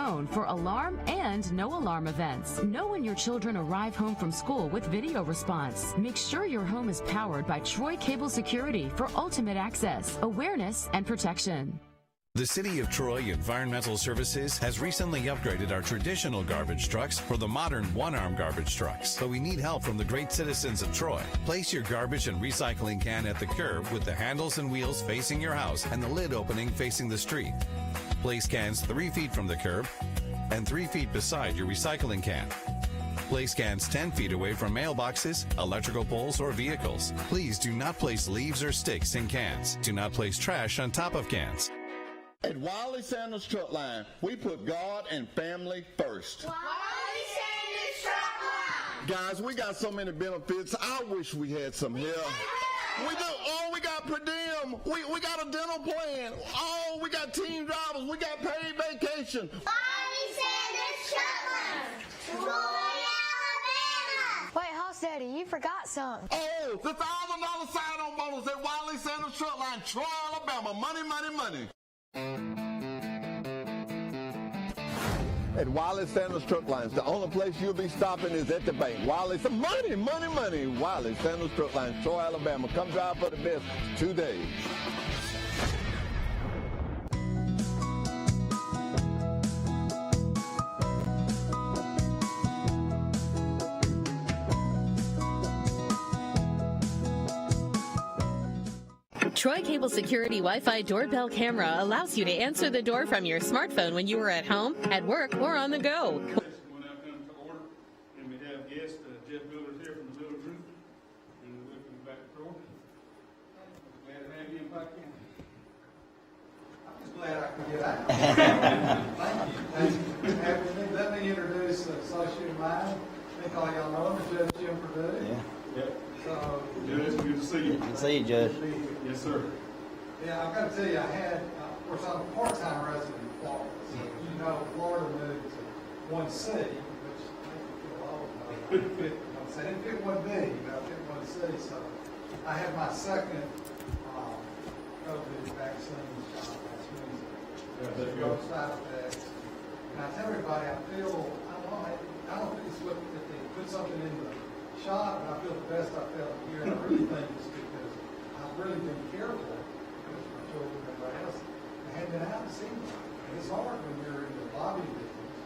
phone for alarm and no alarm events. Know when your children arrive home from school with video response. Make sure your home is powered by Troy Cable Security for ultimate access, awareness, and protection. The City of Troy Environmental Services has recently upgraded our traditional garbage trucks for the modern one-arm garbage trucks. But we need help from the great citizens of Troy. Place your garbage and recycling can at the curb with the handles and wheels facing your house and the lid opening facing the street. Place cans 3 feet from the curb and 3 feet beside your recycling can. Place cans 10 feet away from mailboxes, electrical poles, or vehicles. Please do not place leaves or sticks in cans. Do not place trash on top of cans. At Wiley Sanders Truck Line, we put God and family first. Wiley Sanders Truck Line. Guys, we got so many benefits. I wish we had some help. We do. Oh, we got per diem. We got a dental plan. Oh, we got team drivers. We got paid vacation. Wiley Sanders Truck Line. Troy, Alabama. Wait, Hoss Daddy, you forgot something. Oh, the $1,000 sign-on bonus at Wiley Sanders Truck Line, Troy, Alabama. Money, money, money. At Wiley Sanders Truck Lines, the only place you'll be stopping is at the bank. Wiley, some money, money, money. Wiley Sanders Truck Lines, Troy, Alabama. Come drive for the best today. Troy Cable Security Wi-Fi doorbell camera allows you to answer the door from your smartphone when you are at home, at work, or on the go. And we have guest Jeff Builders here from the Builder Group, and welcome back to Troy. Glad to have you in Pike County. I'm just glad I could get out. Thank you. Let me introduce an associate of mine. I think all y'all know him, Judge Jim Purdue. Yeah. Yep. So, Judge, good to see you. Good to see you, Judge. Yes, sir. Yeah, I've got to tell you, I had, of course, I'm a part-time resident in Florida. So, you know, Florida moved to one city, which I feel old. I'm saying it fit one big, but it fit one city. So, I had my second COVID vaccine shot last Wednesday. Yeah, that's No good. side effects. And I tell everybody, I don't think it's what if they put something in the shot, and I feel the best I felt here. And I really think it's because I've really been careful with my children and everybody else. I hadn't been out and seen them. And it's hard when you're in the lobby business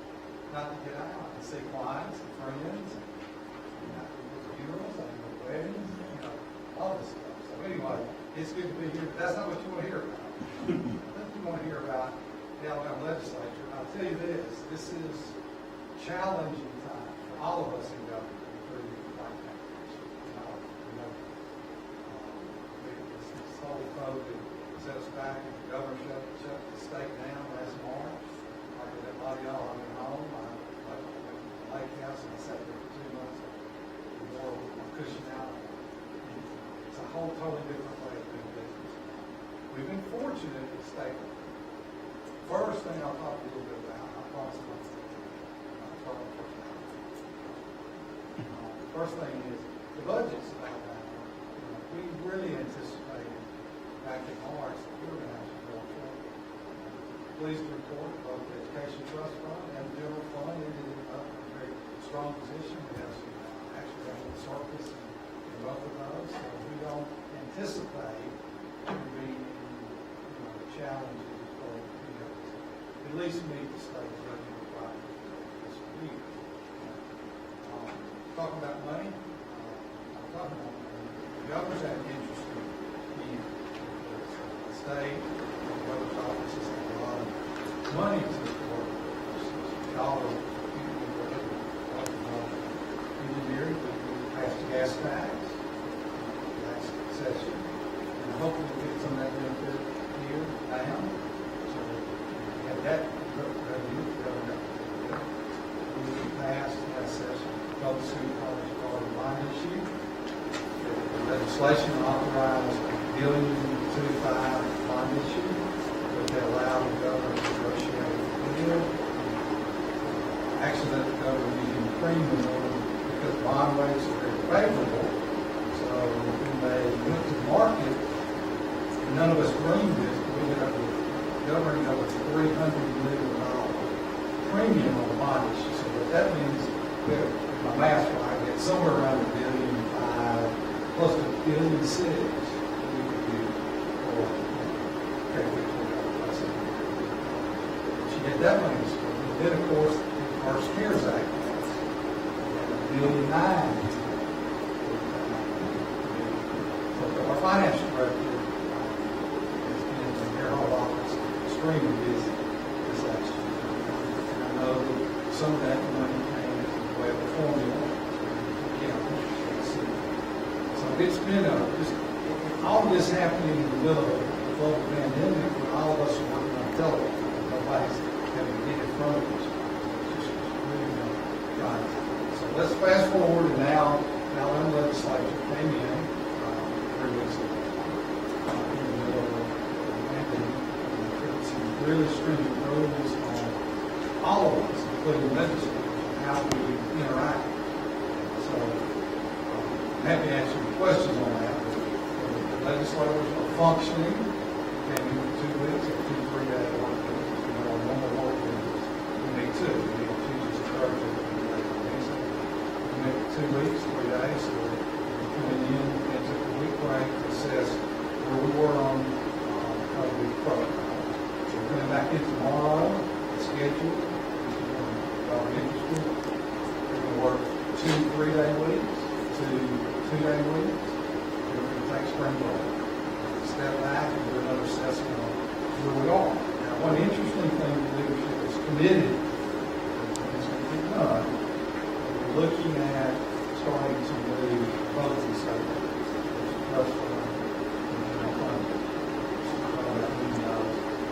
not to get out and see clients and friends, and not to go to funerals, and go to weddings, you know, all this stuff. So anyway, it's good to be here, but that's not what you want to hear about. I think you want to hear about the Alabama legislature. And I'll tell you this is challenging time for all of us in government. This whole COVID set us back, and the governor shut the state down last March. Like a lot of y'all, I'm at home. I went to the lake house and I sat there for 2 months. And more with my cushion out. It's a whole totally different way of doing business. We've been fortunate at the state. First thing I'll talk a little bit about, I promise I'm not first thing is the budget's about that. We really anticipated back in March that we were going to have to go forward. Pleased to report both the Education Trust Fund and the General Fund ended up in a very strong position. We have some actually have some surplus in both of those, so we don't anticipate there being challenges for at least meet the state budget requirements this week. Talking about money, I'm talking about money. The governor's had an interest in the state, the governor's office has had a lot of money to support dollars, engineering, we passed the gas tax last session, and hopefully we'll get some of that benefit here now. So we had that revenue, we passed last session. Gulf City College called a bond issue. The legislation authorized $1.25 billion bond issue, which allowed the governor to negotiate a deal. Actually, let the governor use the premium because bond rates are very favorable. So when they went to market, none of us dreamed this, but we ended up with governing over $300 million premium on the bond issue. So what that means, if my math's right, it's somewhere around $1.5 billion plus $1.6 billion we could do for she get that money. Then, of course, the First CARES Act, $1.9 billion. Our finance director has been in their whole office extremely busy this last year. And I know that some of that money came as a way of a formula. So it's been just all of this happening in the middle of the global pandemic when all of us are working on television. Nobody's having to get in front of us. It's just really not. So let's fast forward and now the legislature came in 3 weeks ago in the middle of the pandemic. And some really stringent rules on all of us, including legislators, on how we interact. So I'm happy to answer any questions on that. The legislators are functioning. Came in for 2 weeks, 2 3-day work weeks. Normal work weeks. We need 2. We need Tuesdays and Thursdays. We make 2 weeks, 3 days. So we're coming in and took a week break to assess where we were on COVID protocol. So we're coming back in tomorrow, the schedule. Y'all are interested. We're going to work 2 3-day weeks, 2 2-day weeks. We're going to take spring break. Step back and do another assessment on where we are. Now, one interesting thing the leadership is committed and it's going to be done. We're looking at starting to move closing statements. There's a trust fund and general fund.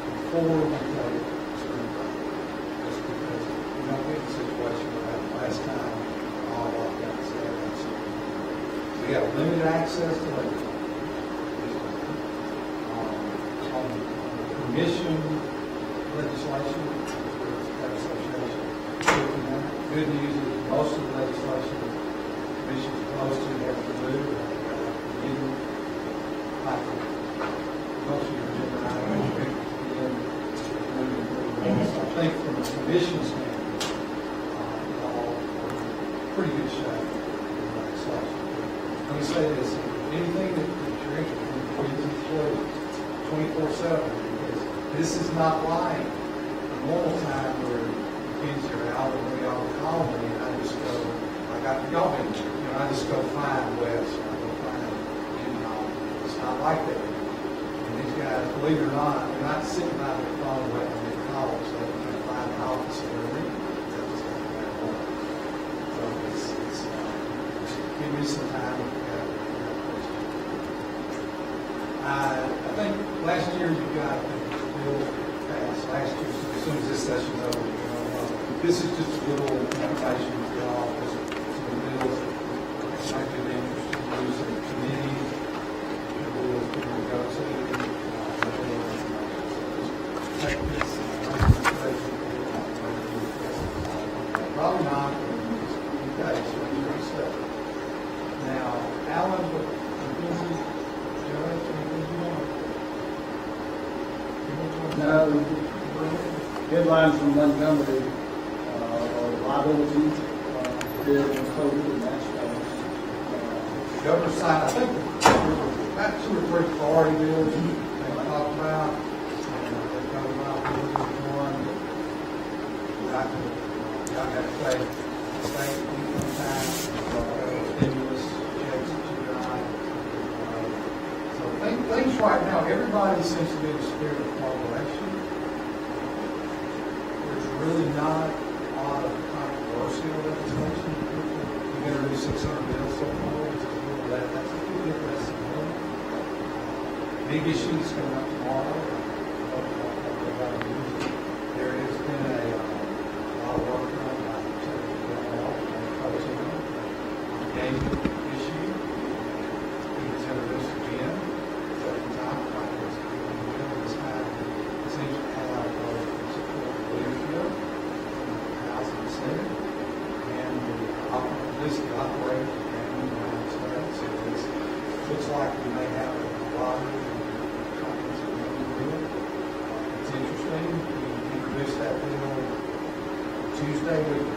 Before we take spring break. Just because we don't get in a situation where that last time all of that said. So we have limited access to labor. Commission legislation, good news is most of the legislation the commission is close to have to move. Like most of your agenda items, I think from a commission standpoint, all pretty good shape in the legislation. Let me say this: anything that you're interested in, please disclose 24/7. This is not like a normal time where kids are out and we all call me and I just go, I got the golf industry, I just go find Wes, or I go find, it's not like that. And these guys, believe it or not, they're not sitting by their phone waiting to get calls, so they can find the office or whatever. So it's give me some time if you have questions. I think last year you got passed last year, so as soon as this session's over, this is just a little information for y'all, some bills that might be of interest to you, some committees, the bills we will go to. Take this probably not, okay, so you're going to say. Now, Alan, what anything you want? No, headlines from Montgomery are liability, bill and COVID and that stuff. Governor signed, I think, about 2 or 3 priority bills they talked about. And they talked about one. Y'all got to pay state income tax, stimulus checks that you got. So things right now, everybody seems to be in the spirit of cooperation. There's really not a lot of controversial legislation. We're going to do 600 bills so far, which is a little less. That's a little bit less than one. Big issues coming up tomorrow. There has been a lot of work done by the engagement issue. It was introduced again. Second time, this time it seems to have support leadership in the House and the Senate, and at least the operators and the United States. So it looks like we may have a lot of topics that we can do. It's interesting. We introduced that bill 2 Tuesday week,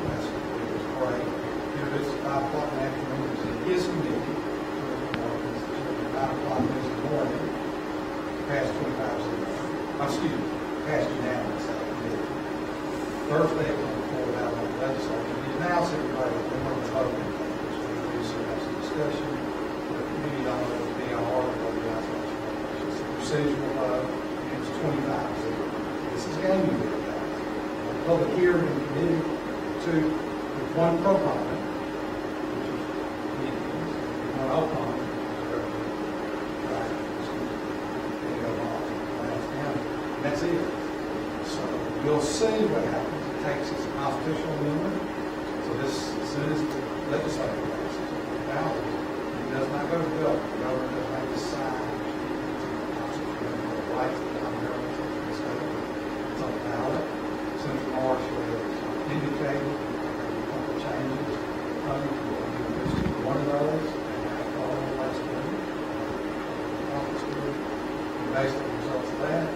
last week was great. Introduced at 5 o'clock in the afternoon, it was in his committee, 5 o'clock Wednesday morning, past 25, past unanimous at the committee. Thursday, it went forward out on the legislature. He announced everybody that they weren't voting, which we do so have some discussion. The committee on it will be on article of the isolation. It's a procedural vote, and it's 25-0. This is gaming day, guys. Public hearing in committee two, with one proponent, which is me, one opponent, and that's it. So you'll see what happens. It takes its constitutional amendment. So this, as soon as the legislature passes the ballot, it does not go to the bill. The governor does not decide the constitutional right to the government. It's on the ballot. Senator Marsh has indicated a couple of changes coming to one of those, and that's all in the last week. And based on the results of that,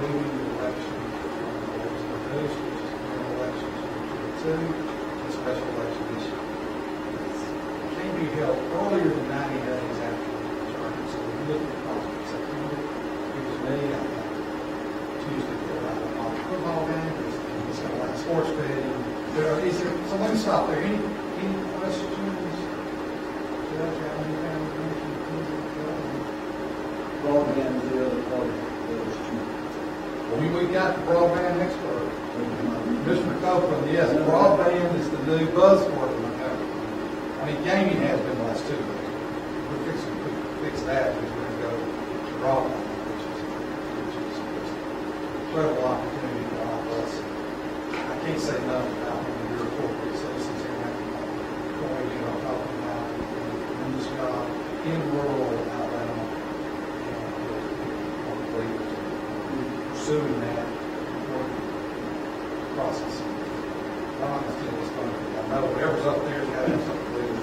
moving the election from the legislative, which is general elections from 2 to special election issue. It can't be held earlier than 90 days after the term. So we look at the process in September. It was me, I had Tuesday for a football game. It's got a lot of sports betting. So let me stop there. Any questions? Judge, have any family questions? Broadband is the other part of those two. We got the broadband expert. Mr. Copeland, yes, broadband is the new buzzword in Montgomery. I mean, gaming has been the last 2 years. We're fixing to fix that, because we're going to go to broadband, which is an incredible opportunity for all of us. I can't say enough about your corporate citizens here in Corey, talking about in this job in rural Alabama, pursuing that process. Ron is still responding. I know whatever's up there has got to have something to do with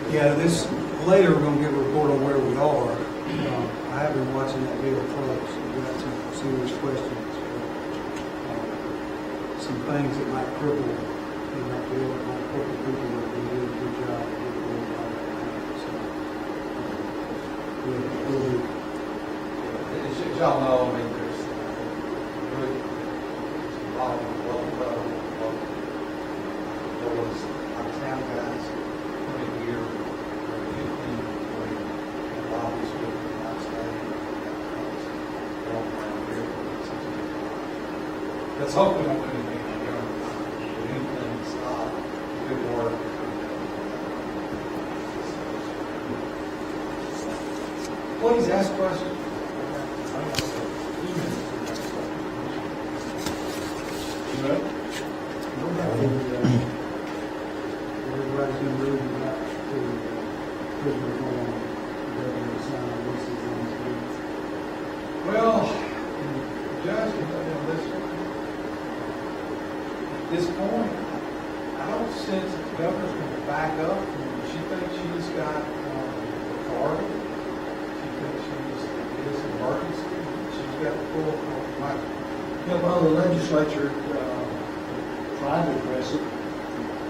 it. Yeah, this, later we're gonna get a report on where we are. I have been watching that bill close, and we got some serious questions. Some things that might cripple in that bill, that might cripple people that we do a good job of getting rid of all that. So, we'll As y'all know, I mean, there's really a lot of local was our town guys coming here, 15, 20, and lobbies with the United States. Let's hope we don't do anything in government. Anything stop good work. Please ask questions. everybody's been moving back to prison reform, government sign leases on these deeds. Well, Judge, at this point, I don't sense that the governor's going to back up. She thinks she's got authority. She thinks it's an emergency. She's got the full might. Yeah, well, the legislature tried to address it in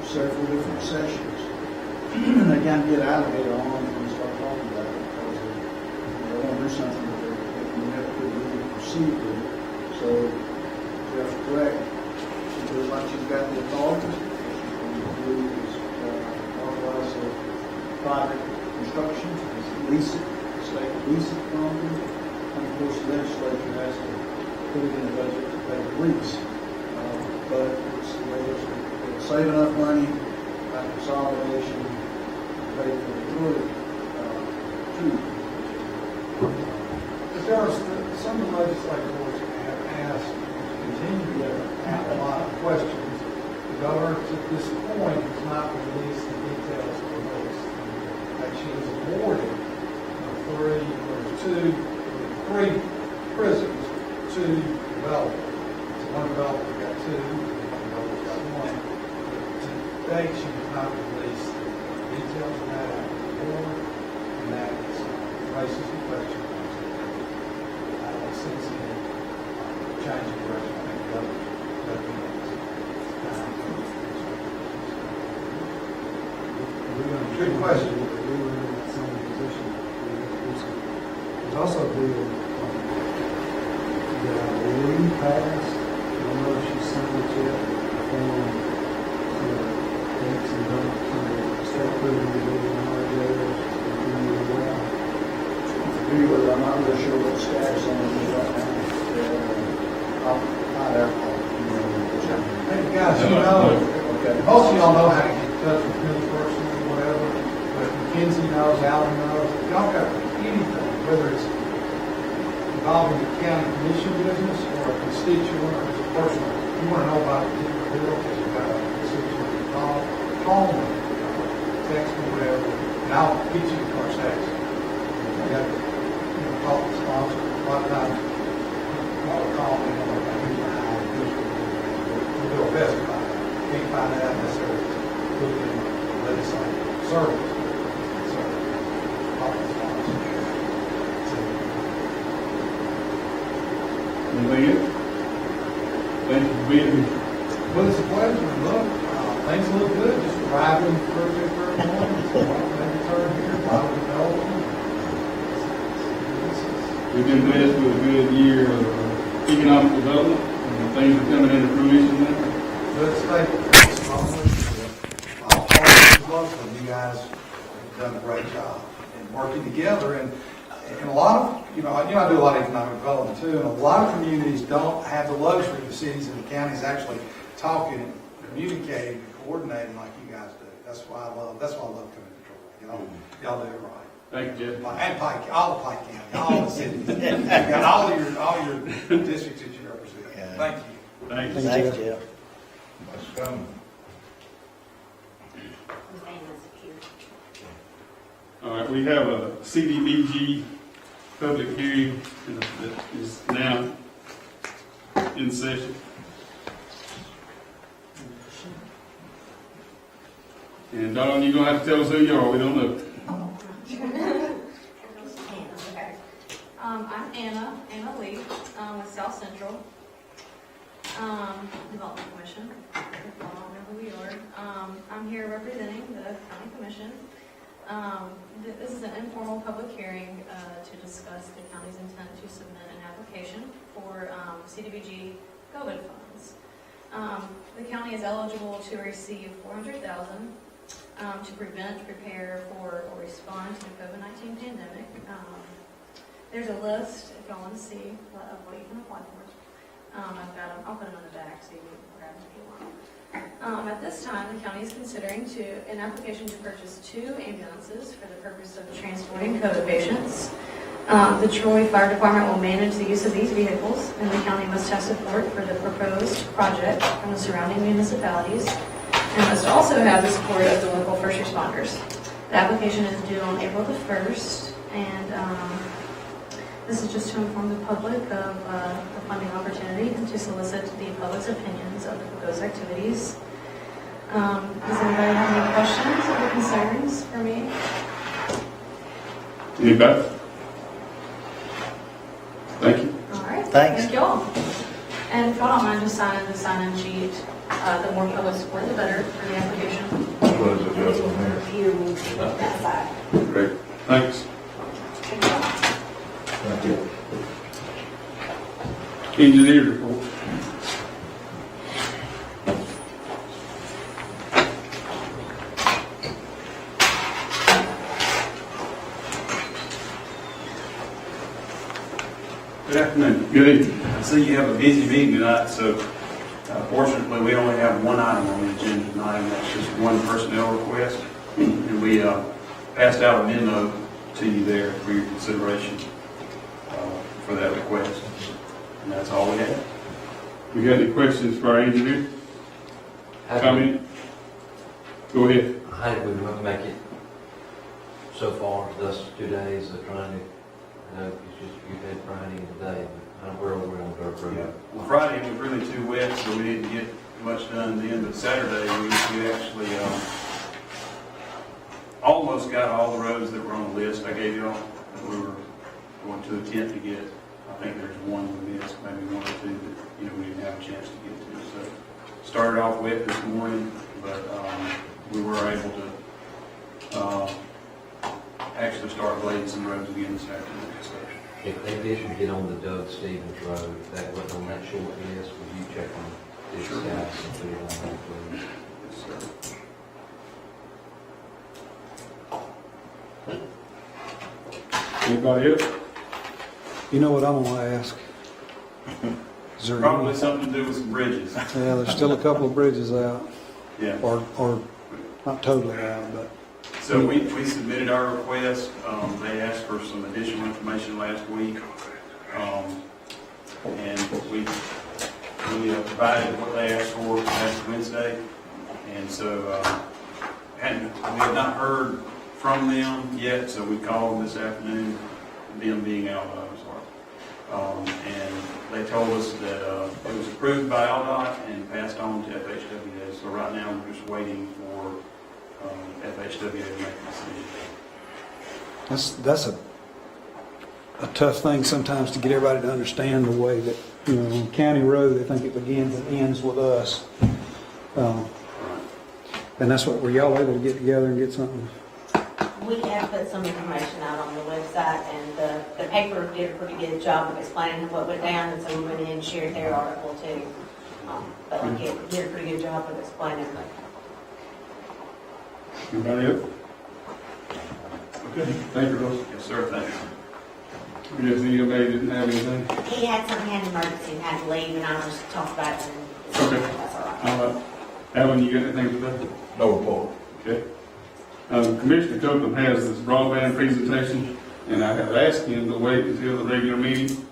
several different sessions. And they kind of get alligator on when we start talking about it, because they want to do something that they never could really proceed with. So, Jeff's correct. She feels like she's got the authority. What she's going to do is authorize private construction, lease it, the state lease it from them. And of course, the legislature has to put it in the budget to pay the lease. But it's the way it'll save enough money by consolidation to pay for the authority too. But there are some of the legislators have asked, continue to have a lot of questions. The governor, at this point, has not released the details of the lease. That she has awarded three prisons to developers. So one developer got 2, one developer got 1. To date, she has not released the details of that out to the board, and that raises the question. I don't sense any change in direction. I think the others Good question. We were in that same position. There's also a bill that I believe passed. I don't know if she signed it yet. Dates and dates, start putting the bill in our jails. It's a bill that I'm not really sure what the status on it is right now. I'll find out. Hey, guys, you know, most of y'all know how to get in touch with me personally, whatever, but Mackenzie knows, Alan knows. If y'all got anything, whether it's involving the county commission business or a constituent or just a person, you want to know about a particular bill, because you've got a constituent, call me, text me, whatever, and I'll get you the first action. I got to talk to the sponsor. A lot of times, I'll call me and I'm like, we'll do our best about it. Can't find that necessarily within the legislative service. So, talk to the sponsor. Anything else? Thank you for being here. Well, it's a pleasure. Look, things look good. Just arriving Thursday morning. So maybe turn here. A lot of development. We've been blessed with a good year of economic development, and things are coming into fruition now. Good statement. All parties locally, you guys have done a great job in working together. And a lot of, I do a lot of economic development too, and a lot of communities don't have the luxury, the cities and the counties actually talking and communicating and coordinating like you guys do. That's why I love coming to Troy. Y'all do it right. Thank you, Jeff. And Pike, all the Pike County, all the cities. You got all your districts that you represent. Yeah. Thank you. Thank you. Thanks, Jeff. What's coming? All right, we have a CDBG public hearing that is now in session. And Don, you're gonna have to tell us who you are. We don't know. I'm Anna Lee, with South Central Development Commission. If y'all don't know who we are. I'm here representing the County Commission. This is an informal public hearing to discuss the county's intent to submit an application for CDBG COVID funds. The county is eligible to receive $400,000 to prevent, prepare for, or respond to the COVID-19 pandemic. There's a list, if y'all want to see, of what you can apply for. I've got them, I'll put them in the back so you can grab them if you want. At this time, the county is considering an application to purchase 2 ambulances for the purpose of transporting COVID patients. The Troy Fire Department will manage the use of these vehicles, and the county must have support for the proposed project from the surrounding municipalities, and must also have the support of the local first responders. The application is due on April the 1st, and this is just to inform the public of the funding opportunity and to solicit the public's opinions of the proposed activities. Does anybody have any questions or concerns for me? Anybody? Thank you. All right. Thanks. Thank you all. And if y'all don't mind just signing the sign-in sheet, the more public support, the better for the application. Great. Thanks. Thank you. Engineer report. Good afternoon. Good evening. I see you have a busy meeting tonight, so fortunately we only have one item on the agenda tonight, and that's just one personnel request. And we passed out a memo to you there for your consideration for that request. And that's all we have. We got any questions for our engineer? Comment? Go ahead. How did we make it so far, thus 2 days of trying to, I know it's just, you've had Friday and today, but where are we on our program? Well, Friday was really too wet, so we didn't get much done then, but Saturday we actually almost got all the roads that were on the list I gave you all that we were going to attempt to get. I think there's one we missed, maybe 1 or 2 that we didn't have a chance to get to. So started off wet this morning, but we were able to actually start blading some roads again this afternoon. If they didn't get on the Doug Stevens Road, that wasn't on that short list, would you check on this Sure. guys and put it on there, please? Yes, sir. Anybody else? You know what I'm gonna ask? Is there Probably any, something to do with some bridges. yeah, there's still a couple of bridges out, Yeah. or not totally out, but So we submitted our request. They asked for some additional information last week. And we provided what they asked for last Wednesday. And so, we have not heard from them yet, so we called them this afternoon, them being out of and they told us that it was approved by ALDOT and passed on to FHWA. So right now, we're just waiting for FHWA to make a decision. that's a tough thing sometimes to get everybody to understand the way that, you know, on county road, they think it begins and ends with us. And that's what, were y'all able to get together and get something? We have put some information out on the website, and the paper did a pretty good job of explaining what went down, and so we went in and shared their article too. But we did a pretty good job of explaining that. Anybody else? Okay, thank you, Rose. Yes, sir, thank you. Yes, anybody didn't have anything? He had something, had an emergency, and had to leave, and I just talked about it, and Okay. that's all right. All right. Alan, you got anything to say? No report. Okay. Commissioner Copeland has this broadband presentation, and I have asked him to wait until the regular meeting,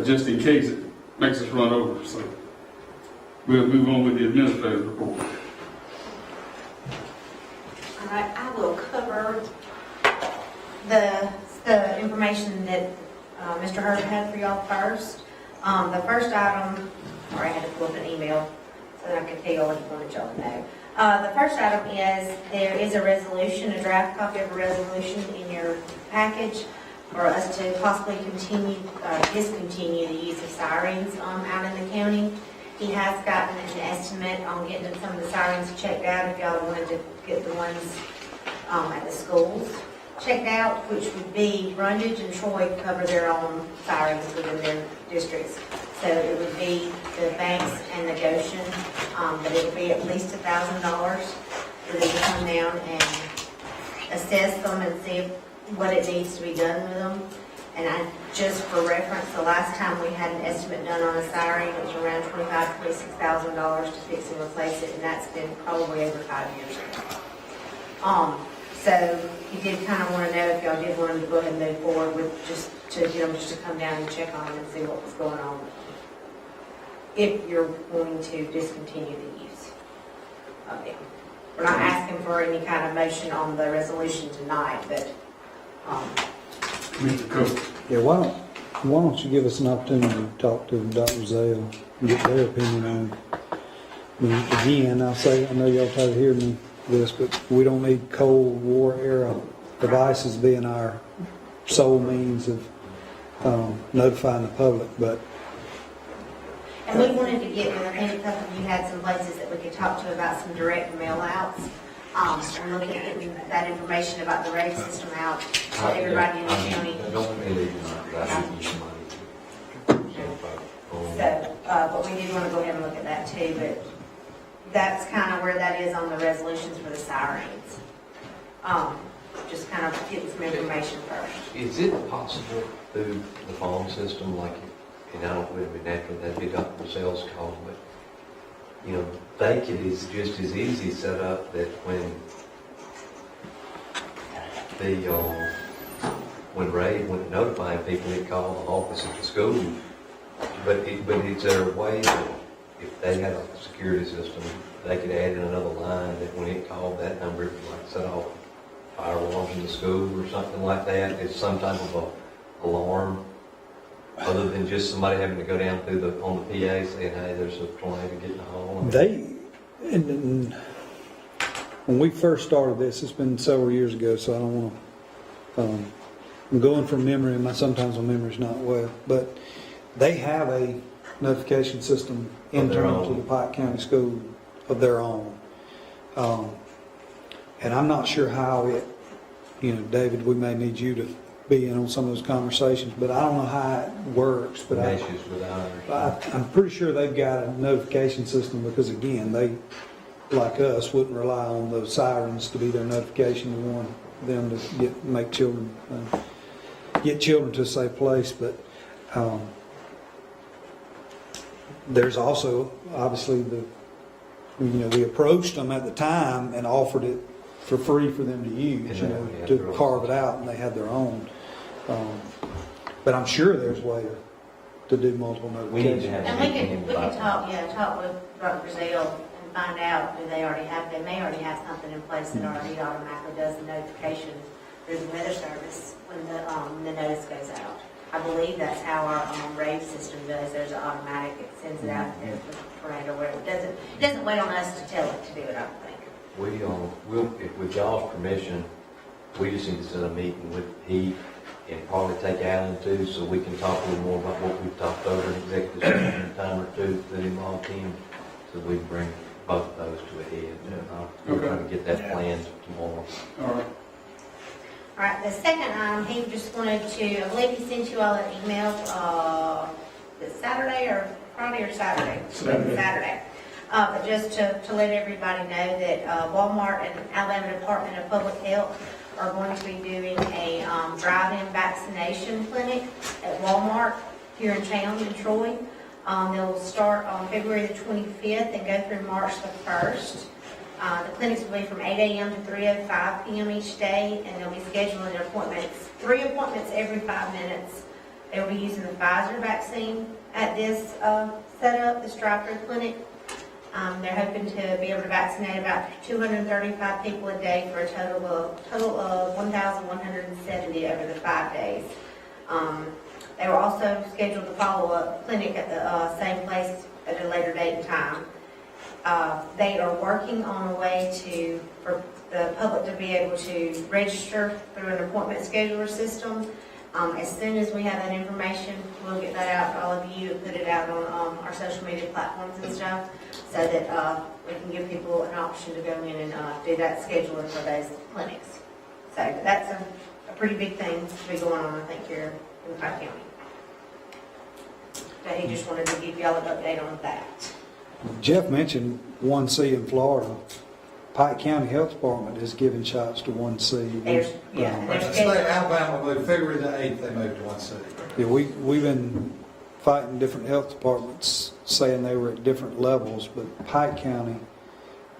just in case it makes us run over, so we'll move on with the administrative report. All right, I will cover the information that Mr. Hurd had for y'all first. The first item, or I had to pull up an email so that I could tell y'all what I wanted y'all to know. The first item is there is a resolution, a draft copy of a resolution in your package for us to possibly discontinue the use of sirens out in the county. He has gotten an estimate on getting some of the sirens checked out if y'all wanted to get the ones at the schools checked out, which would be Brundage and Troy cover their own sirens within their districts. So it would be the Banks and the Goshen, but it would be at least $1,000 for them to come down and assess them and see what it needs to be done with them. And just for reference, the last time we had an estimate done on a siren, it was around $25,000 to $26,000 to fix and replace it, and that's been probably over 5 years ago. So he did kind of want to know if y'all did want him to go ahead and move forward with just to come down and check on them and see what was going on. If you're going to discontinue the use of them. We're not asking for any kind of motion on the resolution tonight, but, Mr. Copeland. Yeah, why don't you give us an opportunity to talk to Dr. Zale and get their opinion on it. I mean, again, I know y'all tired of hearing me this, but we don't need Cold War era devices being our sole means of notifying the public, but and we wanted to get, and I think a couple of you had some places that we could talk to about some direct mail outs. And looking at getting that information about the rate system out to everybody in the county. Don't really, I need some money. So, but we did want to go ahead and look at that too, but that's kind of where that is on the resolutions for the sirens. Just kind of getting some information first. Is it possible through the phone system, like, and I don't really naturally that'd be Dr. Sales call, but you know, think it is just as easy set up that when when notifying people, it call the office at the school. But is there a way that if they had a security system, they could add in another line that when it called that number, it would like set off fire alarms in the school or something like that? It's some type of a alarm, other than just somebody having to go down through on the PA saying, "Hey, there's a tornado getting a hole." and when we first started this, it's been several years ago, so I don't want to. I'm going from memory, and sometimes my memory's not well, but they have a notification system internal to the Pike County School of their own. And I'm not sure how it, David, we may need you to be in on some of those conversations, but I don't know how it works. But Meshes with ours. I'm pretty sure they've got a notification system because, again, they, like us, wouldn't rely on those sirens to be their notification to warn them to get children to a safe place. But there's also, obviously, we approached them at the time and offered it for free for them to use, to carve it out, and they had their own. But I'm sure there's a way to do multiple notifications. And we can talk with Dr. Brazil and find out, they may already have something in place that already automatically does the notification through the weather service when the notice goes out. I believe that's how our rave system does. There's an automatic, it sends it out there for tornado, where it doesn't wait on us to tell it to do it, I don't think. If with y'all's permission, we just need to set a meeting with Heath and probably take Alan too, so we can talk a little more about what we've talked over in executive session in a time or two that involve him, so we can bring both of those to a head. We're trying to get that planned tomorrow. All right. All right, the second item, he just wanted to, I believe he sent you all an email, Saturday or Friday or Saturday? Saturday. But just to let everybody know that Walmart and Alabama Department of Public Health are going to be doing a drive-in vaccination clinic at Walmart here in town in Troy. They'll start on February the 25th and go through March the 1st. The clinics will be from 8 a.m. to 3:05 p.m. each day, and they'll be scheduling appointments, 3 appointments every 5 minutes. They'll be using the Pfizer vaccine at this setup, this drive-through clinic. They're hoping to be able to vaccinate about 235 people a day for a total of 1,170 over the 5 days. They were also scheduled to follow up clinic at the same place at a later date and time. They are working on a way for the public to be able to register through an appointment scheduler system. As soon as we have that information, we'll get that out to all of you and put it out on our social media platforms and stuff, so that we can give people an option to go in and do that scheduling for those clinics. So that's a pretty big thing to be going on, I think, here in Pike County. But he just wanted to give y'all an update on that. Jeff mentioned 1C in Florida. Pike County Health Department is giving shots to 1C. But the state of Alabama moved February the 8th, they moved to 1C. Yeah, we've been fighting different health departments saying they were at different levels, but Pike County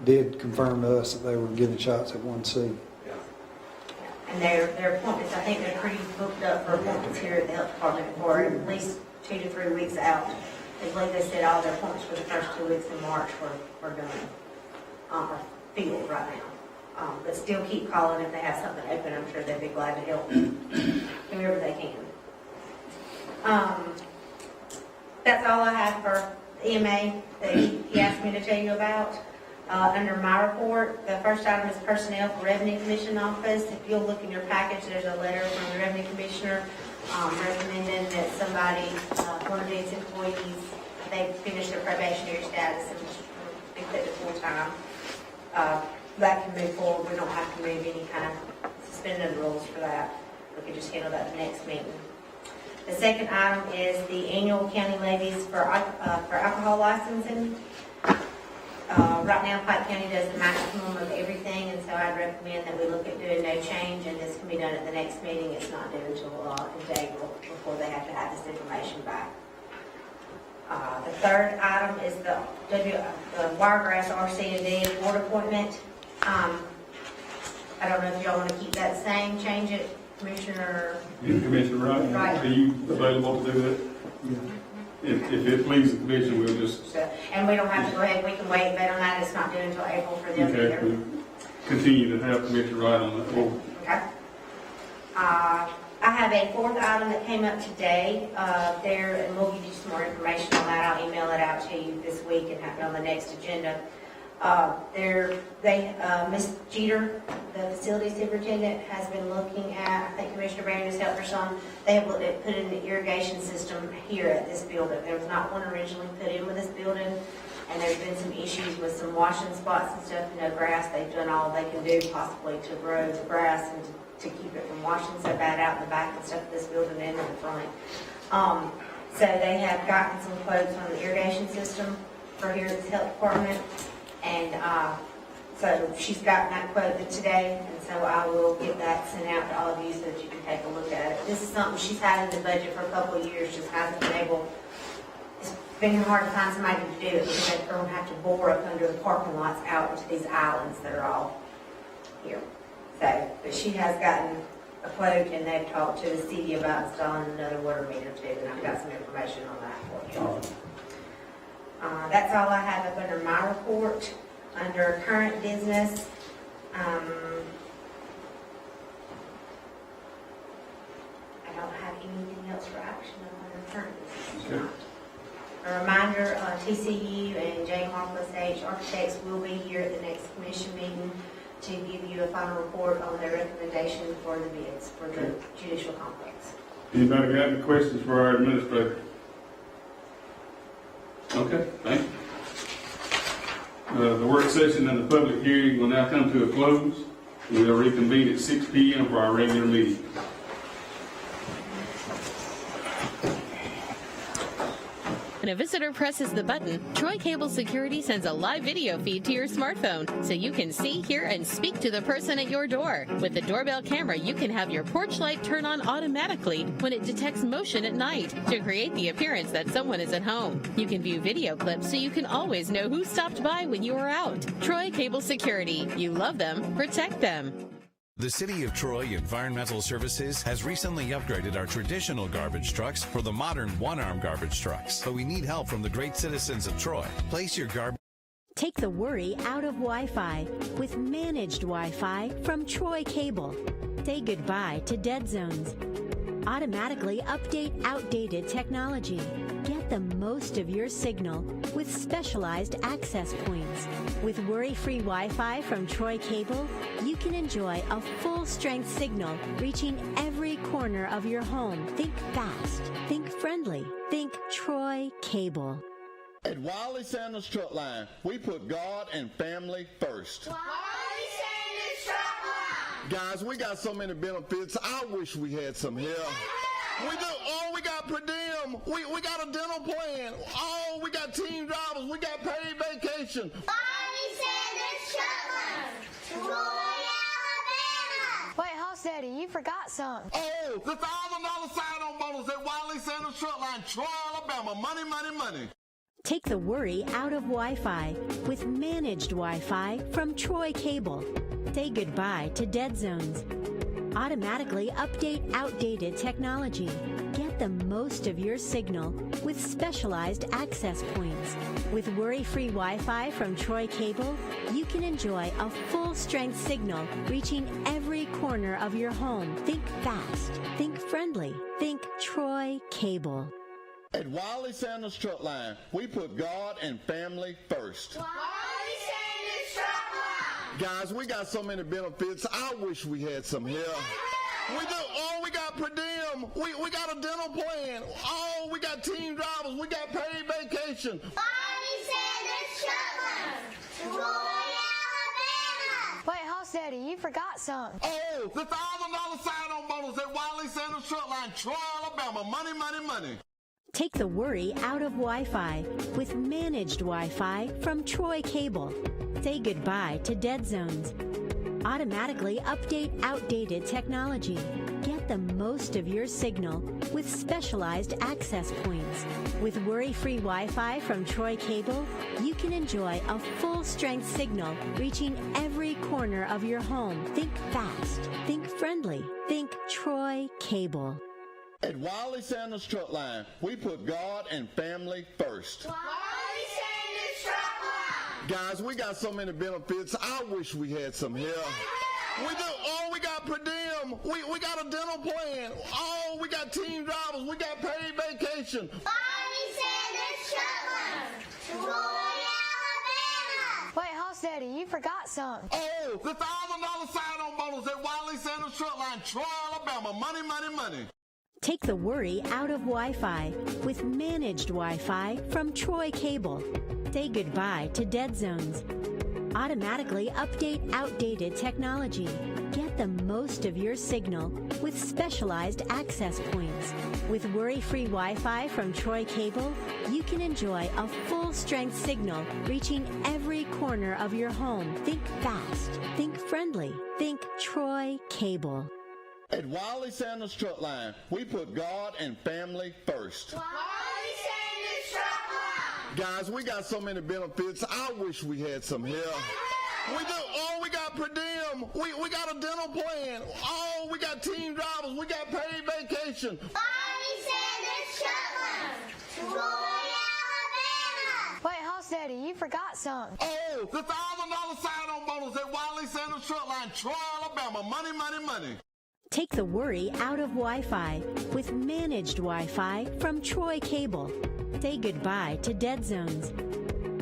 did confirm to us that they were giving shots at 1C. And their appointments, I think they're pretty booked up for appointments here at the health department for at least 2 to 3 weeks out. I believe they said all their appointments for the first 2 weeks in March were done, or filled right now. But still keep calling if they have something open. I'm sure they'd be glad to help whoever they can. That's all I have for EMA that he asked me to tell you about. Under my report, the first item is personnel for Revenue Commission Office. If you'll look in your package, there's a letter from the Revenue Commissioner recommending that somebody, one of these employees, they finish their probationary status and be put to full-time. That can move forward. We don't have to move any kind of suspended rules for that. We can just handle that at the next meeting. The second item is the annual county levies for alcohol licensing. Right now, Pike County does the maximum of everything, and so I'd recommend that we look at doing no change, and this can be done at the next meeting. It's not due until in April before they have to have this information back. The third item is the Wiregrass RC&D board appointment. I don't know if y'all want to keep that the same, change it, Commissioner. Commissioner Wright, are you available to do that? Yeah. If it pleases the commission, we'll just... And we don't have to go ahead, we can wait and vote on that. It's not due until April for them either. We'll continue to have Commissioner Wright on that board. Okay. I have a fourth item that came up today there, and we'll give you some more information on that. I'll email it out to you this week and have it on the next agenda. Ms. Jeter, the facility superintendent, has been looking at, I think Commissioner Brandon has helped her some, they have looked at putting the irrigation system here at this building. There was not one originally put in with this building. and there's been some issues with some washing spots and stuff, no grass. They've done all they can do possibly to grow the grass and to keep it from washing so bad out in the back and stuff of this building and in the front. So they have gotten some quotes on the irrigation system for here at the health department, and so she's gotten that quote today, and so I will get that sent out to all of you so that you can take a look at it. This is something she's had in the budget for a couple of years, just hasn't been able. It's been hard to find somebody to do it because they don't have to bore up under the parking lots out into these islands that are all here. So, but she has gotten a quote, and they've talked to the city about installing another water meter too, and I've got some information on that for you. That's all I have up under my report. Under current business, I don't have anything else for action under current business. Okay. A reminder, TCU and J. Marcus H. Architects will be here at the next commission meeting to give you a final report on their recommendation for the bids for the judicial complex. Anybody got any questions for our administrator? Okay, thank you. The work session and the public hearing will now come to a close. We will reconvene at 6 p.m. for our regular meeting. When a visitor presses the button, Troy Cable Security sends a live video feed to your smartphone so you can see, hear, and speak to the person at your door. With the doorbell camera, you can have your porch light turn on automatically when it detects motion at night to create the appearance that someone is at home. You can view video clips so you can always know who stopped by when you are out. Troy Cable Security. You love them, protect them. The City of Troy Environmental Services has recently upgraded our traditional garbage trucks for the modern one-arm garbage trucks. But we need help from the great citizens of Troy. Place your garbage. Take the worry out of Wi-Fi with managed Wi-Fi from Troy Cable. Say goodbye to dead zones. Automatically update outdated technology. Get the most of your signal with specialized access points. With worry-free Wi-Fi from Troy Cable, you can enjoy a full-strength signal reaching every corner of your home. Think fast. Think friendly. Think Troy Cable. At Wiley Sanders Truck Line, we put God and family first. Wiley Sanders Truck Line. Guys, we got so many benefits. I wish we had some here. We do. Oh, we got per diem. We got a dental plan. Oh, we got team drivers. We got paid vacation. Wiley Sanders Truck Line. Troy, Alabama. Wait, Hoss Daddy, you forgot something. Oh, the $1,000 sign-on bonus at Wiley Sanders Truck Line, Troy, Alabama. Money, money, money. Take the worry out of Wi-Fi with managed Wi-Fi from Troy Cable. Say goodbye to dead zones. Automatically update outdated technology. Get the most of your signal with specialized access points. With worry-free Wi-Fi from Troy Cable, you can enjoy a full-strength signal reaching every corner of your home. Think fast. Think friendly. Think Troy Cable. At Wiley Sanders Truck Line, we put God and family first. Wiley Sanders Truck Line. Guys, we got so many benefits. I wish we had some here. We do. Oh, we got per diem. We got a dental plan. Oh, we got team drivers. We got paid vacation. Wiley Sanders Truck Line. Troy, Alabama. Wait, Hoss Daddy, you forgot something. Oh, the $1,000 sign-on bonus at Wiley Sanders Truck Line, Troy, Alabama. Money, money, money. Take the worry out of Wi-Fi with managed Wi-Fi from Troy Cable. Say goodbye to dead zones. Automatically update outdated technology. Get the most of your signal with specialized access points. With worry-free Wi-Fi from Troy Cable, you can enjoy a full-strength signal reaching every corner of your home. Think fast. Think friendly. Think Troy Cable. At Wiley Sanders Truck Line, we put God and family first. Wiley Sanders Truck Line. Guys, we got so many benefits. I wish we had some here. We do. Oh, we got per diem. We got a dental plan. Oh, we got team drivers. We got paid vacation. Wiley Sanders Truck Line. Troy, Alabama. Wait, Hoss Daddy, you forgot something. Oh, the $1,000 sign-on bonus at Wiley Sanders Truck Line, Troy, Alabama. Money, money, money. Take the worry out of Wi-Fi with managed Wi-Fi from Troy Cable. Say goodbye to dead zones. Automatically update outdated technology. Get the most of your signal with specialized access points. With worry-free Wi-Fi from Troy Cable, you can enjoy a full-strength signal reaching every corner of your home. Think fast. Think friendly. Think Troy Cable. At Wiley Sanders Truck Line, we put God and family first. Wiley Sanders Truck Line. Guys, we got so many benefits. I wish we had some here. We do. Oh, we got per diem. We got a dental plan. Oh, we got team drivers. We got paid vacation. Wiley Sanders Truck Line. Troy, Alabama. Wait, Hoss Daddy, you forgot something. Oh, the $1,000 sign-on bonus at Wiley Sanders Truck Line, Troy, Alabama. Money, money, money. Take the worry out of Wi-Fi with managed Wi-Fi from Troy Cable. Say goodbye to dead zones.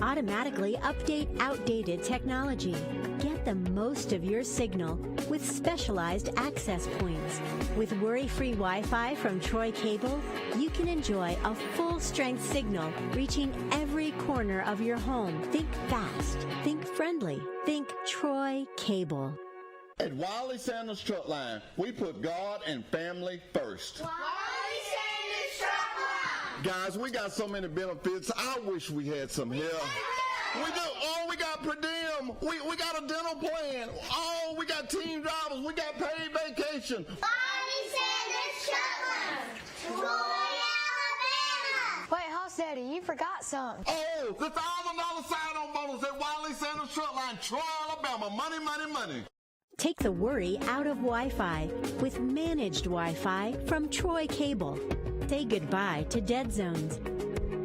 Automatically update outdated technology. Get the most of your signal with specialized access points. With worry-free Wi-Fi from Troy Cable, you can enjoy a full-strength signal reaching every corner of your home. Think fast. Think friendly. Think Troy Cable. At Wiley Sanders Truck Line, we put God and family first. Wiley Sanders Truck Line. Guys, we got so many benefits. I wish we had some here. We do. Oh, we got per diem. We got a dental plan. Oh, we got team drivers. We got paid vacation. Wiley Sanders Truck Line. Troy, Alabama. Wait, Hoss Daddy, you forgot something. Oh, the $1,000 sign-on bonus at Wiley Sanders Truck Line, Troy, Alabama. Money, money, money. Take the worry out of Wi-Fi with managed Wi-Fi from Troy Cable. Say goodbye to dead zones.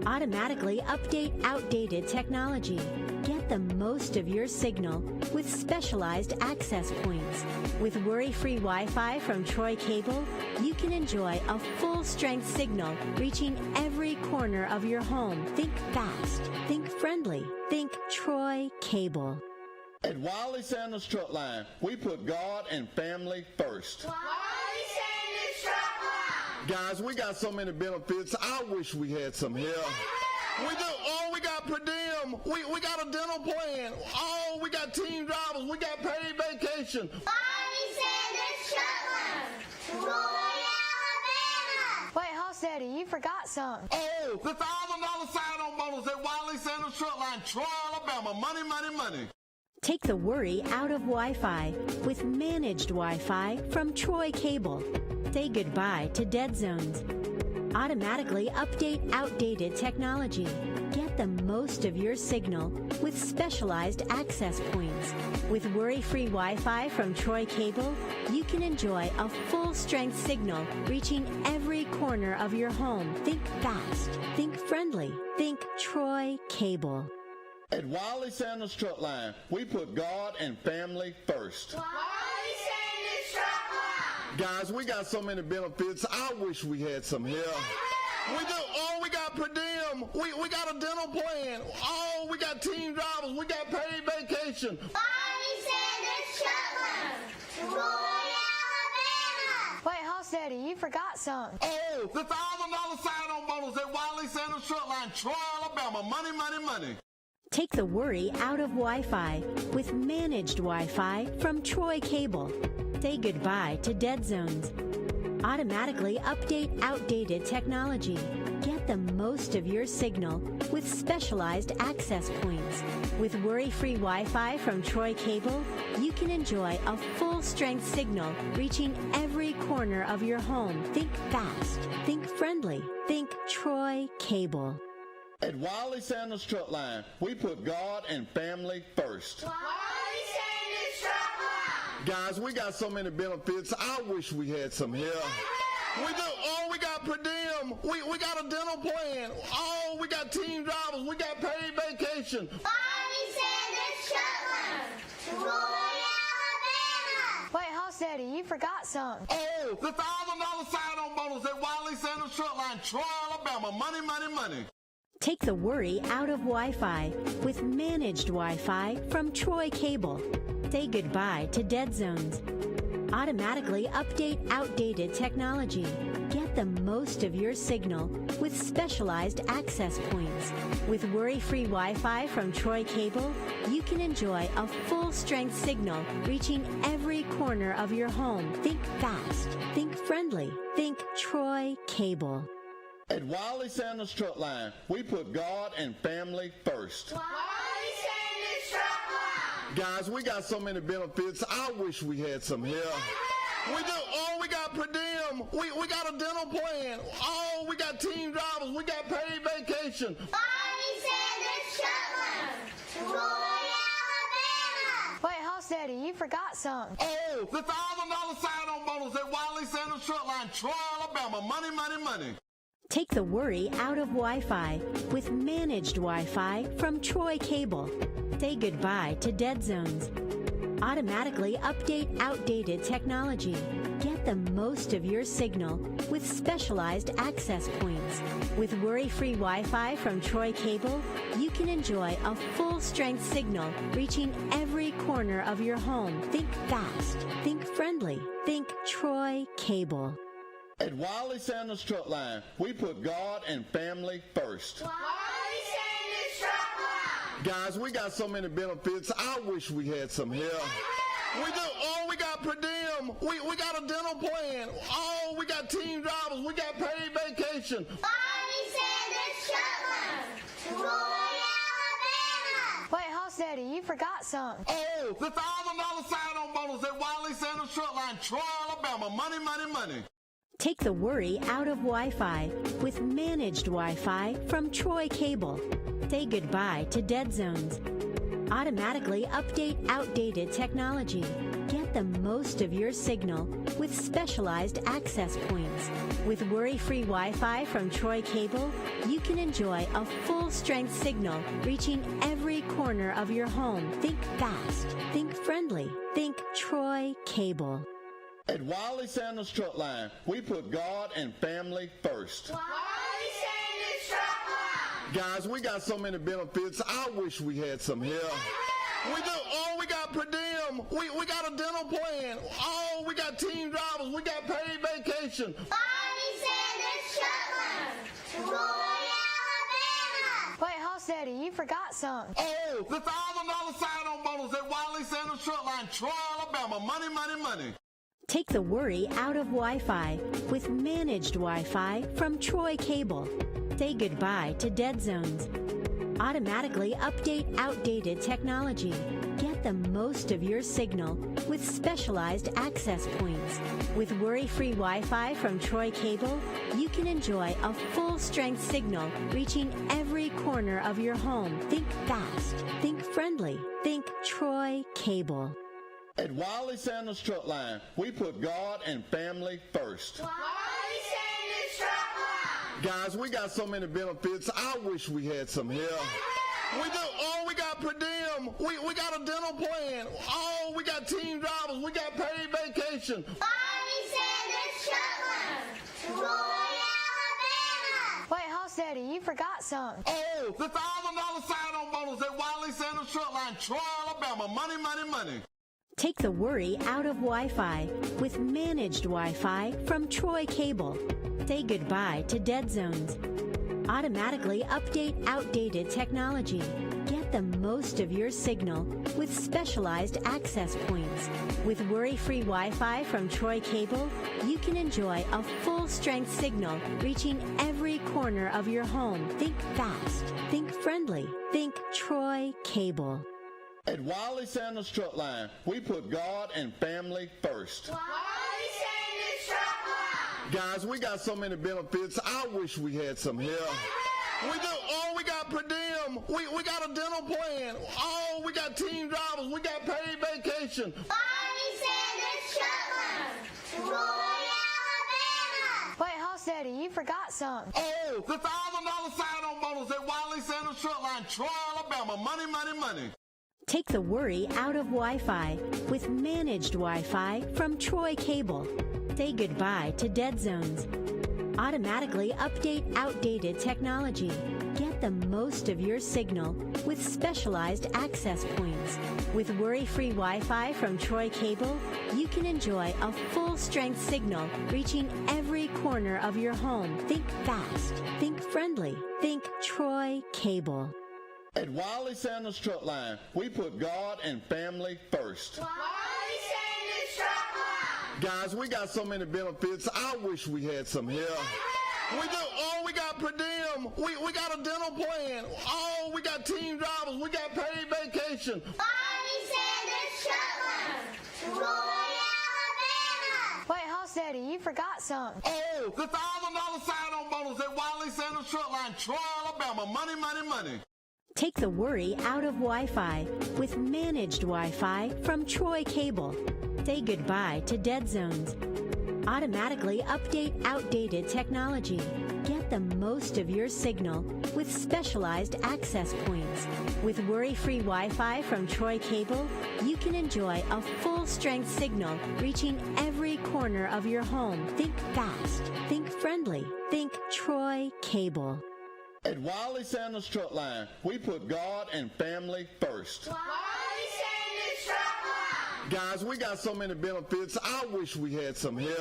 Automatically update outdated technology. Get the most of your signal with specialized access points. With worry-free Wi-Fi from Troy Cable, you can enjoy a full-strength signal reaching every corner of your home. Think fast. Think friendly. Think Troy Cable. At Wiley Sanders Truck Line, we put God and family first. Wiley Sanders Truck Line. Guys, we got so many benefits. I wish we had some here. We do. Oh, we got per diem. We got a dental plan. Oh, we got team drivers. We got paid vacation. Wiley Sanders Truck Line. Troy, Alabama. Wait, Hoss Daddy, you forgot something. Oh, the $1,000 sign-on bonus at Wiley Sanders Truck Line, Troy, Alabama. Money, money, money. Take the worry out of Wi-Fi with managed Wi-Fi from Troy Cable. Say goodbye to dead zones. Automatically update outdated technology. Get the most of your signal with specialized access points. With worry-free Wi-Fi from Troy Cable, you can enjoy a full-strength signal reaching every corner of your home. Think fast. Think friendly. Think Troy Cable. At Wiley Sanders Truck Line, we put God and family first. Wiley Sanders Truck Line. Guys, we got so many benefits. I wish we had some here. We do. Oh, we got per diem. We got a dental plan. Oh, we got team drivers. We got paid vacation. Wiley Sanders Truck Line. Troy, Alabama. Wait, Hoss Daddy, you forgot something. Oh, the $1,000 sign-on bonus at Wiley Sanders Truck Line, Troy, Alabama. Money, money, money. Take the worry out of Wi-Fi with managed Wi-Fi from Troy Cable. Say goodbye to dead zones. Automatically update outdated technology. Get the most of your signal with specialized access points. With worry-free Wi-Fi from Troy Cable, you can enjoy a full-strength signal reaching every corner of your home. Think fast. Think friendly. Think Troy Cable. At Wiley Sanders Truck Line, we put God and family first. Wiley Sanders Truck Line. Guys, we got so many benefits. I wish we had some here. We do. Oh, we got per diem. We got a dental plan. Oh, we got team drivers. We got paid vacation. Wiley Sanders Truck Line. Troy, Alabama. Wait, Hoss Daddy, you forgot something. Oh, the $1,000 sign-on bonus at Wiley Sanders Truck Line, Troy, Alabama. Money, money, money. Take the worry out of Wi-Fi with managed Wi-Fi from Troy Cable. Say goodbye to dead zones. Automatically update outdated technology. Get the most of your signal with specialized access points. With worry-free Wi-Fi from Troy Cable, you can enjoy a full-strength signal reaching every corner of your home. Think fast. Think friendly. Think Troy Cable. At Wiley Sanders Truck Line, we put God and family first. Wiley Sanders Truck Line. Guys, we got so many benefits. I wish we had some here. We do. Oh, we got per diem. We got a dental plan. Oh, we got team drivers. We got paid vacation. Wiley Sanders Truck Line. Troy, Alabama. Wait, Hoss Daddy, you forgot something. Oh, the $1,000 sign-on bonus at Wiley Sanders Truck Line, Troy, Alabama. Money, money, money. Take the worry out of Wi-Fi with managed Wi-Fi from Troy Cable. Say goodbye to dead zones. Automatically update outdated technology. Get the most of your signal with specialized access points. With worry-free Wi-Fi from Troy Cable, you can enjoy a full-strength signal reaching every corner of your home. Think fast. Think friendly. Think Troy Cable. At Wiley Sanders Truck Line, we put God and family first. Wiley Sanders Truck Line. Guys, we got so many benefits. I wish we had some here. We do. Oh, we got per diem. We got a dental plan. Oh, we got team drivers. We got paid vacation. Wiley Sanders Truck Line. Troy, Alabama. Wait, Hoss Daddy, you forgot something. Oh, the $1,000 sign-on bonus at Wiley Sanders Truck Line, Troy, Alabama. Money, money, money. Take the worry out of Wi-Fi with managed Wi-Fi from Troy Cable. Say goodbye to dead zones. Automatically update outdated technology. Get the most of your signal with specialized access points. With worry-free Wi-Fi from Troy Cable, you can enjoy a full-strength signal reaching every corner of your home. Think fast. Think friendly. Think Troy Cable. At Wiley Sanders Truck Line, we put God and family first. Wiley Sanders Truck Line. Guys, we got so many benefits. I wish we had some here. We do. Oh, we got per diem. We got a dental plan. Oh, we got team drivers. We got paid vacation. Wiley Sanders Truck Line. Troy, Alabama. Wait, Hoss Daddy, you forgot something. Oh, the $1,000 sign-on bonus at Wiley Sanders Truck Line, Troy, Alabama. Money, money, money. Take the worry out of Wi-Fi with managed Wi-Fi from Troy Cable. Say goodbye to dead zones. Automatically update outdated technology. Get the most of your signal with specialized access points. With worry-free Wi-Fi from Troy Cable, you can enjoy a full-strength signal reaching every corner of your home. Think fast. Think friendly. Think Troy Cable. At Wiley Sanders Truck Line, we put God and family first. Wiley Sanders Truck Line. Guys, we got so many benefits. I wish we had some here. We do. Oh, we got per diem. We got a dental plan. Oh, we got team drivers. We got paid vacation. Wiley Sanders Truck Line. Troy, Alabama. Wait, Hoss Daddy, you forgot something. Oh, the $1,000 sign-on bonus at Wiley Sanders Truck Line, Troy, Alabama. Money, money, money. Take the worry out of Wi-Fi with managed Wi-Fi from Troy Cable. Say goodbye to dead zones. Automatically update outdated technology. Get the most of your signal with specialized access points. With worry-free Wi-Fi from Troy Cable, you can enjoy a full-strength signal reaching every corner of your home. Think fast. Think friendly. Think Troy Cable. At Wiley Sanders Truck Line, we put God and family first. Wiley Sanders Truck Line. Guys, we got so many benefits. I wish we had some here. We do. Oh, we got per diem. We got a dental plan. Oh, we got team drivers. We got paid vacation. Wiley Sanders Truck Line. Troy, Alabama. Wait, Hoss Daddy, you forgot something. Oh, the $1,000 sign-on bonus at Wiley Sanders Truck Line, Troy, Alabama. Money, money, money. Take the worry out of Wi-Fi with managed Wi-Fi from Troy Cable. Say goodbye to dead zones. Automatically update outdated technology. Get the most of your signal with specialized access points. With worry-free Wi-Fi from Troy Cable, you can enjoy a full-strength signal reaching every corner of your home. Think fast. Think friendly. Think Troy Cable. At Wiley Sanders Truck Line, we put God and family first. Wiley Sanders Truck Line. Guys, we got so many benefits. I wish we had some here. We do. Oh, we got per diem. We got a dental plan. Oh, we got team drivers. We got paid vacation. Wiley Sanders Truck Line. Troy, Alabama. Wait, Hoss Daddy, you forgot something. Oh, the $1,000 sign-on bonus at Wiley Sanders Truck Line, Troy, Alabama. Money, money, money. Take the worry out of Wi-Fi with managed Wi-Fi from Troy Cable. Say goodbye to dead zones. Automatically update outdated technology. Get the most of your signal with specialized access points. With worry-free Wi-Fi from Troy Cable, you can enjoy a full-strength signal reaching every corner of your home. Think fast. Think friendly. Think Troy Cable. At Wiley Sanders Truck Line, we put God and family first. Wiley Sanders Truck Line. Guys, we got so many benefits. I wish we had some here.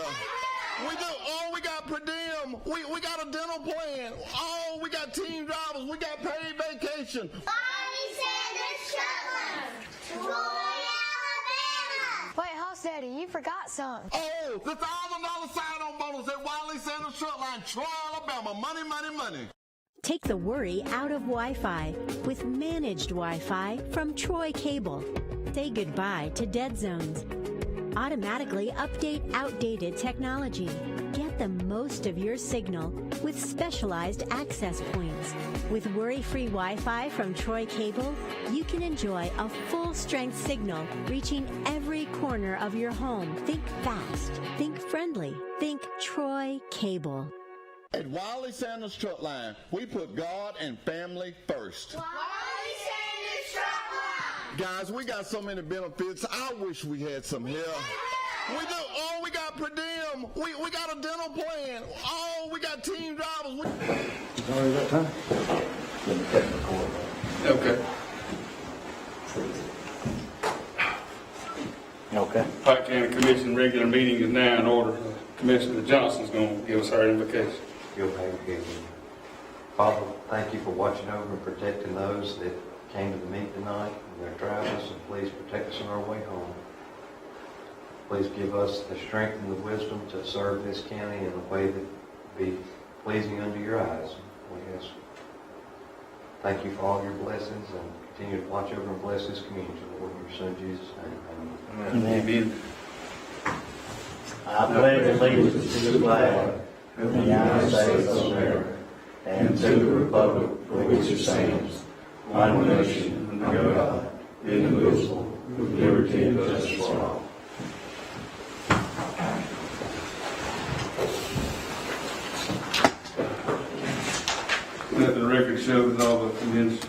We do. Oh, we got per diem. We got a dental plan. Oh, we got team drivers. We got paid vacation. Wiley Sanders Truck Line. Troy, Alabama. Wait, Hoss Daddy, you forgot something. Oh, the $1,000 sign-on bonus at Wiley Sanders Truck Line, Troy, Alabama. Money, money, money. Take the worry out of Wi-Fi with managed Wi-Fi from Troy Cable. Say goodbye to dead zones. Automatically update outdated technology. Get the most of your signal with specialized access points. With worry-free Wi-Fi from Troy Cable, you can enjoy a full-strength signal reaching every corner of your home. Think fast. Think friendly. Think Troy Cable. At Wiley Sanders Truck Line, we put God and family first. Wiley Sanders Truck Line. Guys, we got so many benefits. I wish we had some here. We do. Oh, we got per diem. We got a dental plan. Oh, we got team drivers. It's already that time. Okay. Okay. Pike County Commission regular meeting is now in order. Commissioner Johnson's going to give us our invocation. You'll have to Father, thank you for watching over and protecting those that came to the meeting tonight and their travels, and please protect us on our way home. Please give us the strength and the wisdom to serve this county in a way that be pleasing unto your eyes. We ask. Thank you for all your blessings, and continue to watch over and bless this community. Lord, in your Son Jesus' name. Amen. Amen. I pledge allegiance to the flag of the United States of America and to the republic for which it stands, one nation, under God, indivisible, with liberty and justice for all. Let the record show that all the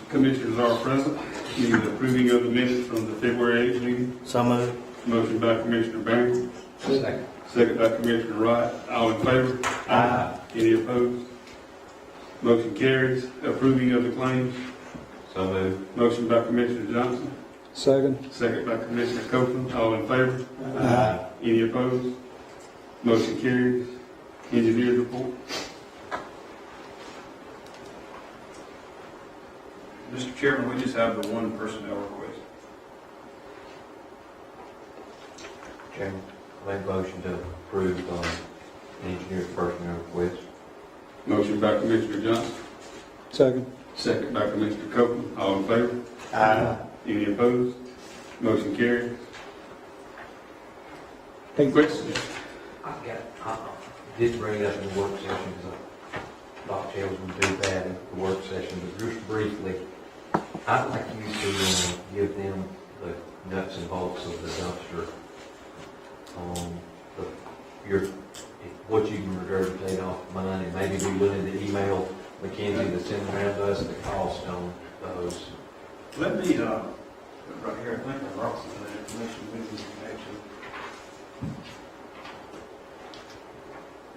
commissioners are present. Need the approving of the minutes from the February 8th meeting. So moved. Motion by Commissioner Barron. Second. Second by Commissioner Wright. All in favor? Aye. Any opposed? Motion carries. Approving of the claims. So moved. Motion by Commissioner Johnson. Second. Second by Commissioner Copeland. All in favor? Aye. Any opposed? Motion carries. Engineers report. Mr. Chairman, we just have the one personnel request. Chairman, I make a motion to approve engineer's personnel request. Motion by Commissioner Johnson. Second. Second by Commissioner Copeland. All in favor? Aye. Any opposed? Motion carries. Hey, Questions? I did bring it up in the work session, because Dr. Taylor's going to do that in the work session, but just briefly, I'd like you to give them the nuts and bolts of the dumpster, what you can regurgitate off mine, and maybe be willing to email McKenzie to send around to us the cost on those. Let me, right here, I think I brought some of that information with me, actually.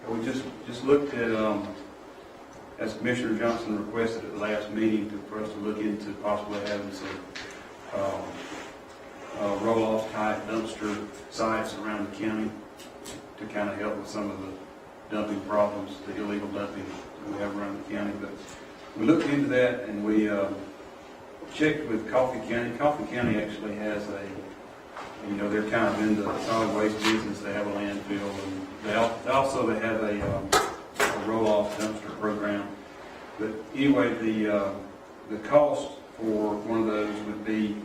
We just looked at, as Commissioner Johnson requested at the last meeting, for us to look into possibly having some roll-off type dumpster sites around the county to kind of help with some of the dumping problems, the illegal dumping that we have around the county. But we looked into that and we checked with Coffee County. Coffee County actually has they're kind of in the solid waste business. They have a landfill, and they have a roll-off dumpster program. But anyway, the cost for one of those would be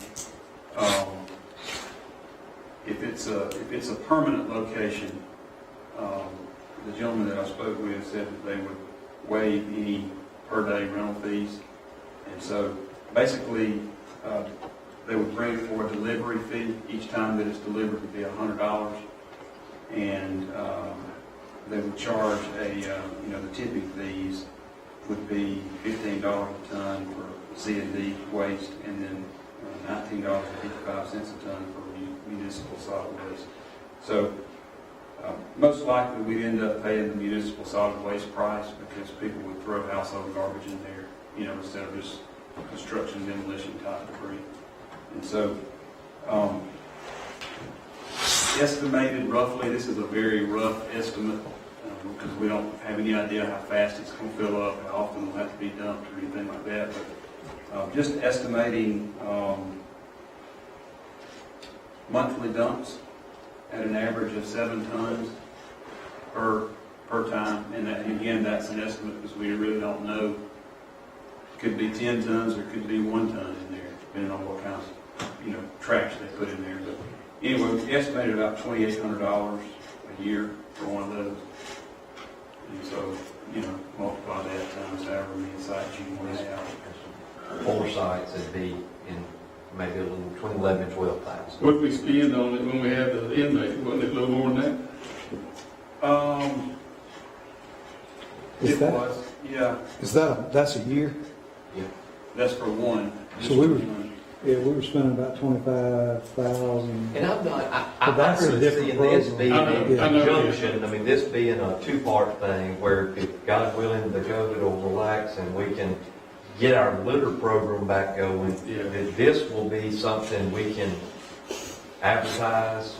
if it's a permanent location. The gentleman that I spoke with said that they would waive any per day rental fees, and so basically they would bring it for a delivery fee. Each time that it's delivered would be $100, and they would charge the tipping fees would be $15 a ton for C&D waste, and then $19.55 a ton for municipal solid waste. So most likely we'd end up paying the municipal solid waste price because people would throw household garbage in there, instead of just construction demolition type debris. And so estimated roughly, this is a very rough estimate because we don't have any idea how fast it's going to fill up, how often it'll have to be dumped or anything like that. But just estimating monthly dumps at an average of 7 tons per time. And again, that's an estimate because we really don't know. It could be 10 tons or it could be 1 ton in there, depending on what kind of trash they put in there. But anyway, we estimated about $2,800 a year for one of those. And so, multiply that times however many sites you want to have. 4 sites would be in maybe a little between 11 and 12,000. What did we spend on it when we had the inmate? Wasn't it a little more than that? Is that, yeah. That's a year? Yeah. That's for one. So we were spending about 25,000. And I'm not, I that's a really different see this program. being I in know. conjunction, I mean, this being a 2-part thing where if God willing, the COVID will relax and we can get our litter program back going, that this will be something we can advertise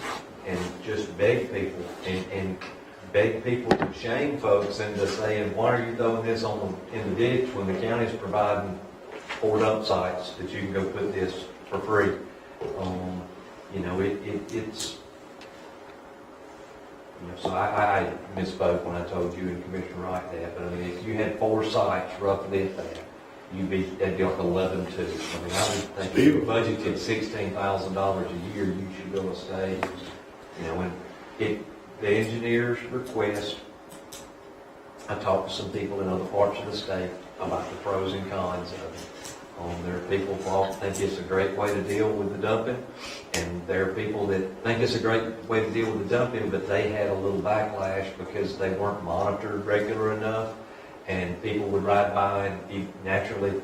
and just beg people and beg people to shame folks into saying, why are you throwing this in the ditch when the county's providing 4 dump sites that you can go put this for free? It's so I misspoke when I told you and Commissioner Wright that, but I mean, if you had 4 sites roughly at that, that'd be like 11-2. I mean, I would think if you budgeted $16,000 a year, you should go a stage. And the engineer's request, I talked to some people in other parts of the state about the pros and cons of it. There are people who think it's a great way to deal with the dumping, and there are people that think it's a great way to deal with the dumping, but they had a little backlash because they weren't monitored regular enough, and people would ride by and naturally,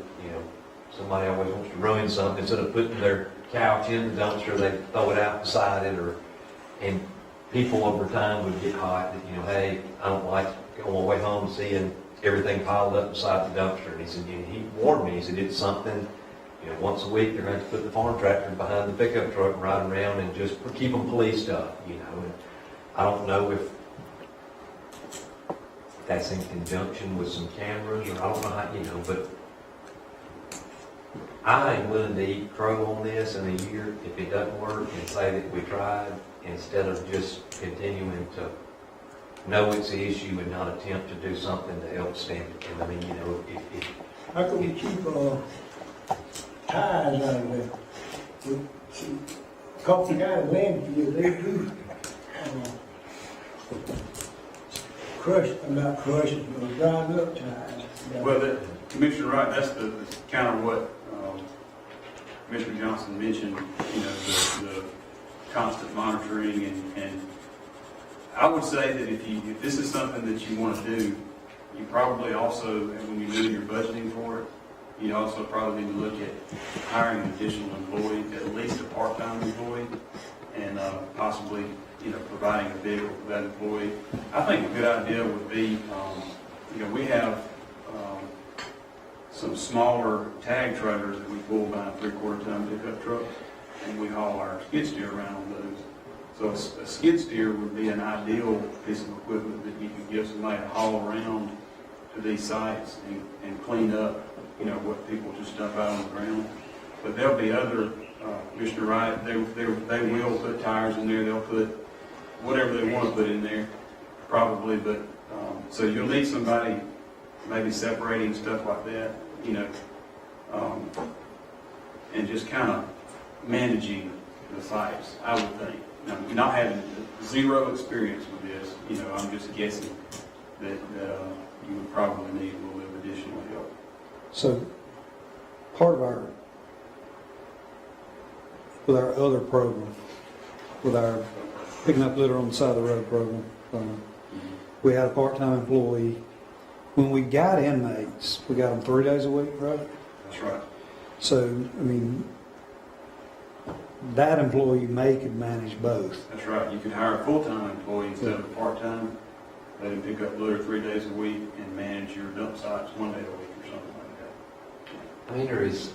somebody always wants to ruin something. Instead of putting their couch in the dumpster, they throw it out beside it, and people over time would get hot that, hey, I don't like going on my way home seeing everything piled up beside the dumpster. And he said, he warned me, he said, it's something, once a week they're going to put the farm tractor behind the pickup truck and ride around and just keep them policed up, and I don't know if that's in conjunction with some cameras, or I don't know how, but I am willing to eat crow on this in a year if it doesn't work and say that we tried, instead of just continuing to know it's an issue and not attempt to do something to help stem it. And I mean, How can we keep tires out of there? Coffee County landfill, they do not crushed, but ground up tires. Well, Commissioner Wright, that's the kind of what Commissioner Johnson mentioned, the constant monitoring, and I would say that if this is something that you want to do, you probably also, when you do your budgeting for it, you also probably need to look at hiring an additional employee, at least a part-time employee, and possibly, providing a vehicle for that employee. I think a good idea would be, we have some smaller tag trailers that we pull by a 3/4 ton pickup truck, and we haul our skid steer around on those. So a skid steer would be an ideal piece of equipment that you could give somebody to haul around to these sites and clean up, you know, what people just dump out on the ground. But there'll be other, Commissioner Wright, they will put tires in there, they'll put whatever they want to put in there, probably, but, so you'll need somebody maybe separating stuff like that, you know, and just kind of managing the sites, I would think. Now, not having zero experience with this, you know, I'm just guessing that you would probably need a little bit of additional help. So, part of with our other program, with our picking up litter on the side of the road program, we had a part-time employee. When we got inmates, we got them 3 days a week, right? That's right. So, I mean, that employee could manage both. That's right. You could hire a full-time employee instead of a part-time. Let him pick up litter 3 days a week and manage your dump sites 1 day a week or something like that. I mean, there is,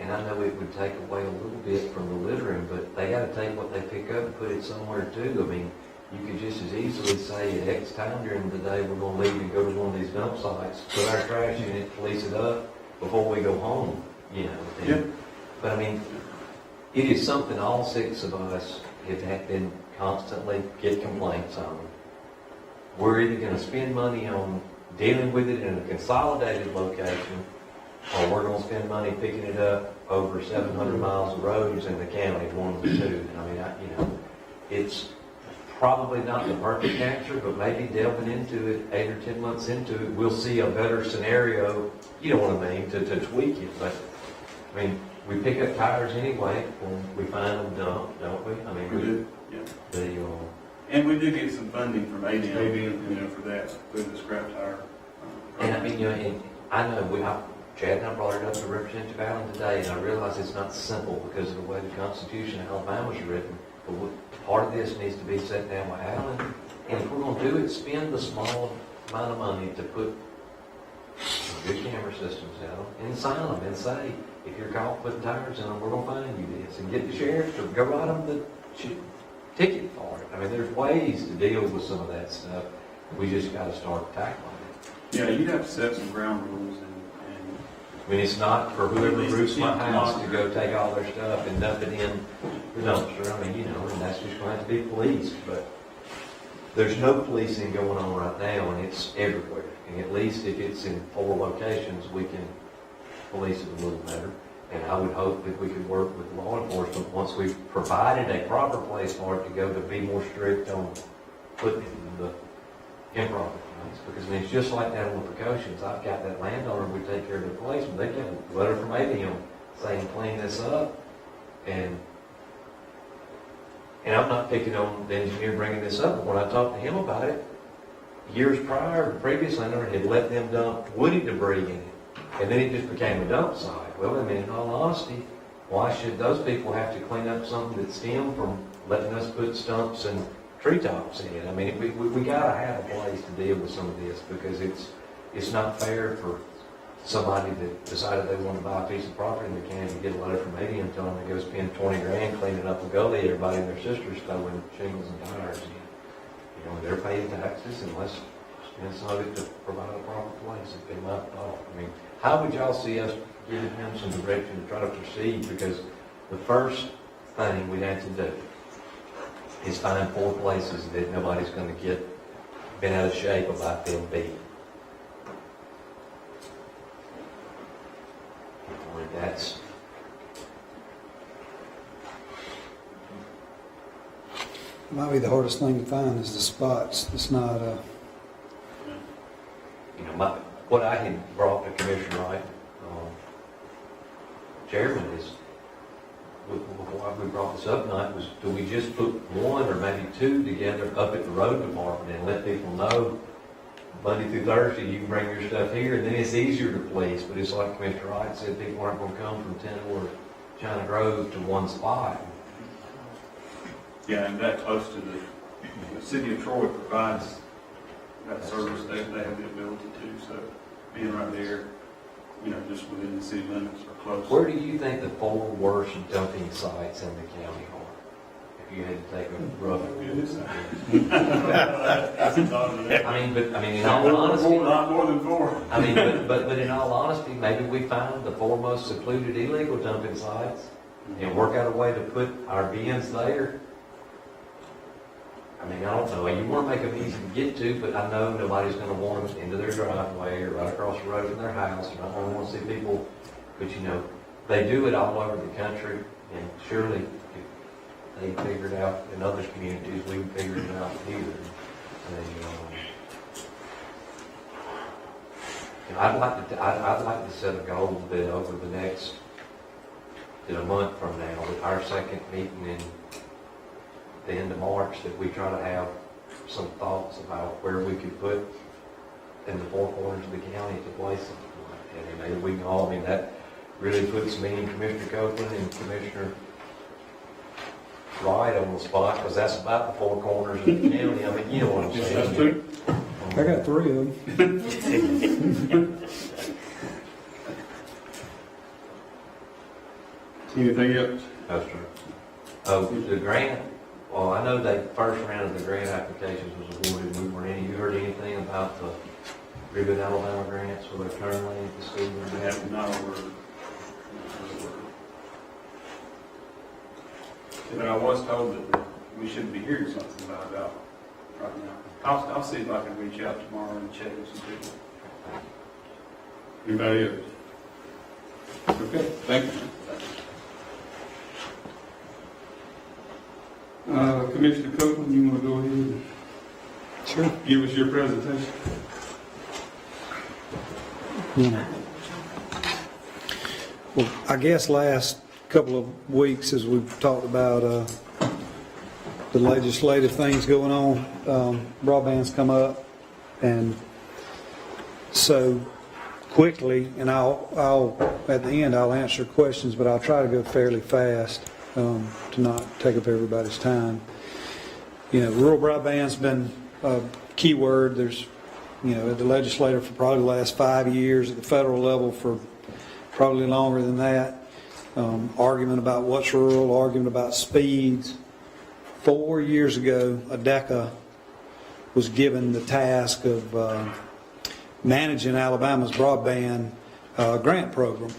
and I know it would take away a little bit from the littering, but they got to take what they pick up and put it somewhere too. I mean, you could just as easily say at X time during the day we're going to leave and go to one of these dump sites, put our trash in it, police it up before we go home, you know. Yeah. But I mean, it is something all 6 of us have been constantly get complaints on. We're either going to spend money on dealing with it in a consolidated location, or we're going to spend money picking it up over 700 miles of roads in the county, one of the two. I mean, you know, it's probably not the perfect answer, but maybe delving into it 8 or 10 months into it, we'll see a better scenario, you know what I mean, to tweak it. But, I mean, we pick up tires anyway when we find them dumped, don't we? I mean, We do, yeah. And we do get some funding from ADM, you know, for that, for the scrap tire. And I mean, you know, and I know Chad and I brought it up to Representative Allen today, and I realize it's not simple because of the way the Constitution of Alabama is written. But part of this needs to be set down with Allen. And if we're going to do it, spend the small amount of money to put good camera systems out and sign them and say, if you're caught putting tires in them, we're going to find you this. And get the sheriff to go write them the ticket for it. I mean, there's ways to deal with some of that stuff. We just got to start tackling it. Yeah, you'd have to set some ground rules. I mean, it's not for whoever roofs my house to go take all their stuff and dump it in the dumpster. I mean, you know, and that's just going to have to be policed. But there's no policing going on right now, and it's everywhere. And at least if it's in 4 locations, we can police it a little better. And I would hope that we could work with law enforcement once we've provided a proper place for it to go to be more strict on putting it in the improper place. Because I mean, it's just like that on the precautions. I've got that landowner would take care of the place, but they get a letter from ADM saying clean this up. And I'm not picking on the engineer bringing this up, but when I talked to him about it, years prior, the previous landowner had let them dump woody debris in it. And then it just became a dump site. Well, I mean, in all honesty, why should those people have to clean up something that stemmed from letting us put stumps and treetops in? I mean, we got to have a place to deal with some of this because it's not fair for somebody that decided they want to buy a piece of property in the county to get a letter from ADM telling them to go spend 20 grand cleaning up a gully everybody and their sisters throwing shingles and tires in. You know, they're paying taxes and let's spend some of it to provide a proper place if they might thought. I mean, how would y'all see us giving him some direction to try to proceed? Because the first thing we had to do is find 4 places that nobody's going to get bent out of shape about them being. That's might be the hardest thing to find is the spots. It's not you know, what I had brought to Commissioner Wright, Chairman, is before we brought this up tonight was, do we just put 1 or maybe 2 together up at the road department and let people know Monday through Thursday you can bring your stuff here, and then it's easier to police. But it's like Commissioner Wright said, people aren't going to come from 10 or China Grove to one spot. Yeah, and that close to the city of Troy provides that service. They have the ability to. So being right there, just within the city limits or close. Where do you think the 4 worst dumping sites in the county are? If you had to take a rough in all honesty, not more than 4. but in all honesty, maybe we find the 4 most secluded illegal dumping sites and work out a way to put our bins there. I don't know. You want to make them easy to get to, but I know nobody's going to want them into their driveway or right across the road from their house. And I don't want to see people, but they do it all over the country, and surely if they figure it out in other communities, we can figure it out here. I'd like to set a goal that over the next a month from now, with our second meeting in the end of March, that we try to have some thoughts about where we could put in the 4 corners of the county to place something like that. And maybe we can all, that really puts me and Commissioner Copeland and Commissioner Wright on the spot, because that's about the 4 corners of the county. You know what I'm saying. That's true. I got 3 of them. Anything else? That's true. Oh, the grant. Well, I know the first round of the grant applications was awarded. You heard anything about the Ribbon, Alabama grants for their turn lane at the school? We have not a word. But I was told that we should be hearing something about that right now. I'll see if I can reach out tomorrow and check with some people. Anybody else? Okay, thank you. Commissioner Copeland, you want to go ahead and give us your presentation? Well, I guess last couple of weeks, as we've talked about the legislative things going on, broadband's come up, and so quickly, and I'll at the end I'll answer questions, but I'll try to go fairly fast to not take up everybody's time. Rural broadband's been a key word. There's, at the legislature for probably the last 5 years, at the federal level for probably longer than that. Argument about what's rural, argument about speeds. 4 years ago, ADECA was given the task of managing Alabama's broadband grant program.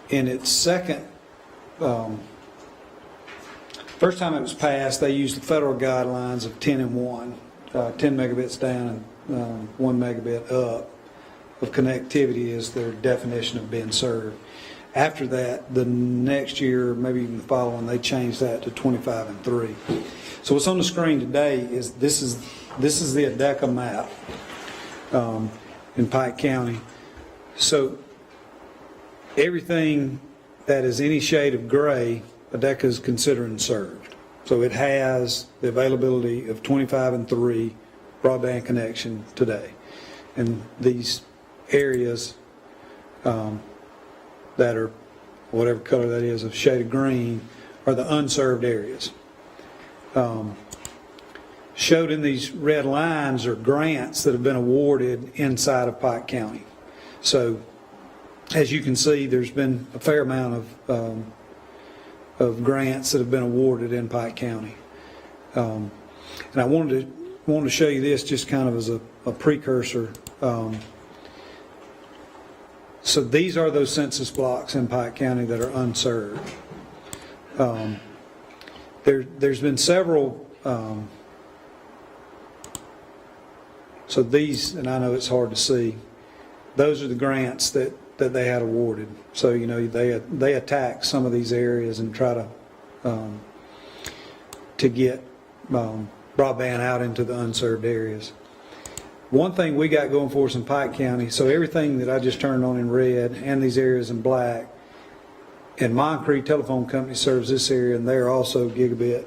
In its first time it was passed, they used the federal guidelines of 10 and 1, 10 megabits down and 1 megabit up of connectivity as their definition of being served. After that, the next year, maybe even the following, they changed that to 25 and 3. So what's on the screen today is this is the ADECA map in Pike County. So everything that is any shade of gray, ADECA is considering served. So it has the availability of 25 and 3 broadband connection today. And these areas that are whatever color that is of shaded green are the unserved areas. Showed in these red lines are grants that have been awarded inside of Pike County. So as you can see, there's been a fair amount of grants that have been awarded in Pike County. And I wanted to show you this just kind of as a precursor. So these are those census blocks in Pike County that are unserved. There's been several. So these, and I know it's hard to see, those are the grants that they had awarded. So they attack some of these areas and try to get broadband out into the unserved areas. One thing we got going for us in Pike County, so everything that I just turned on in red and these areas in black, and Moncrief Telephone Company serves this area, and they're also gigabit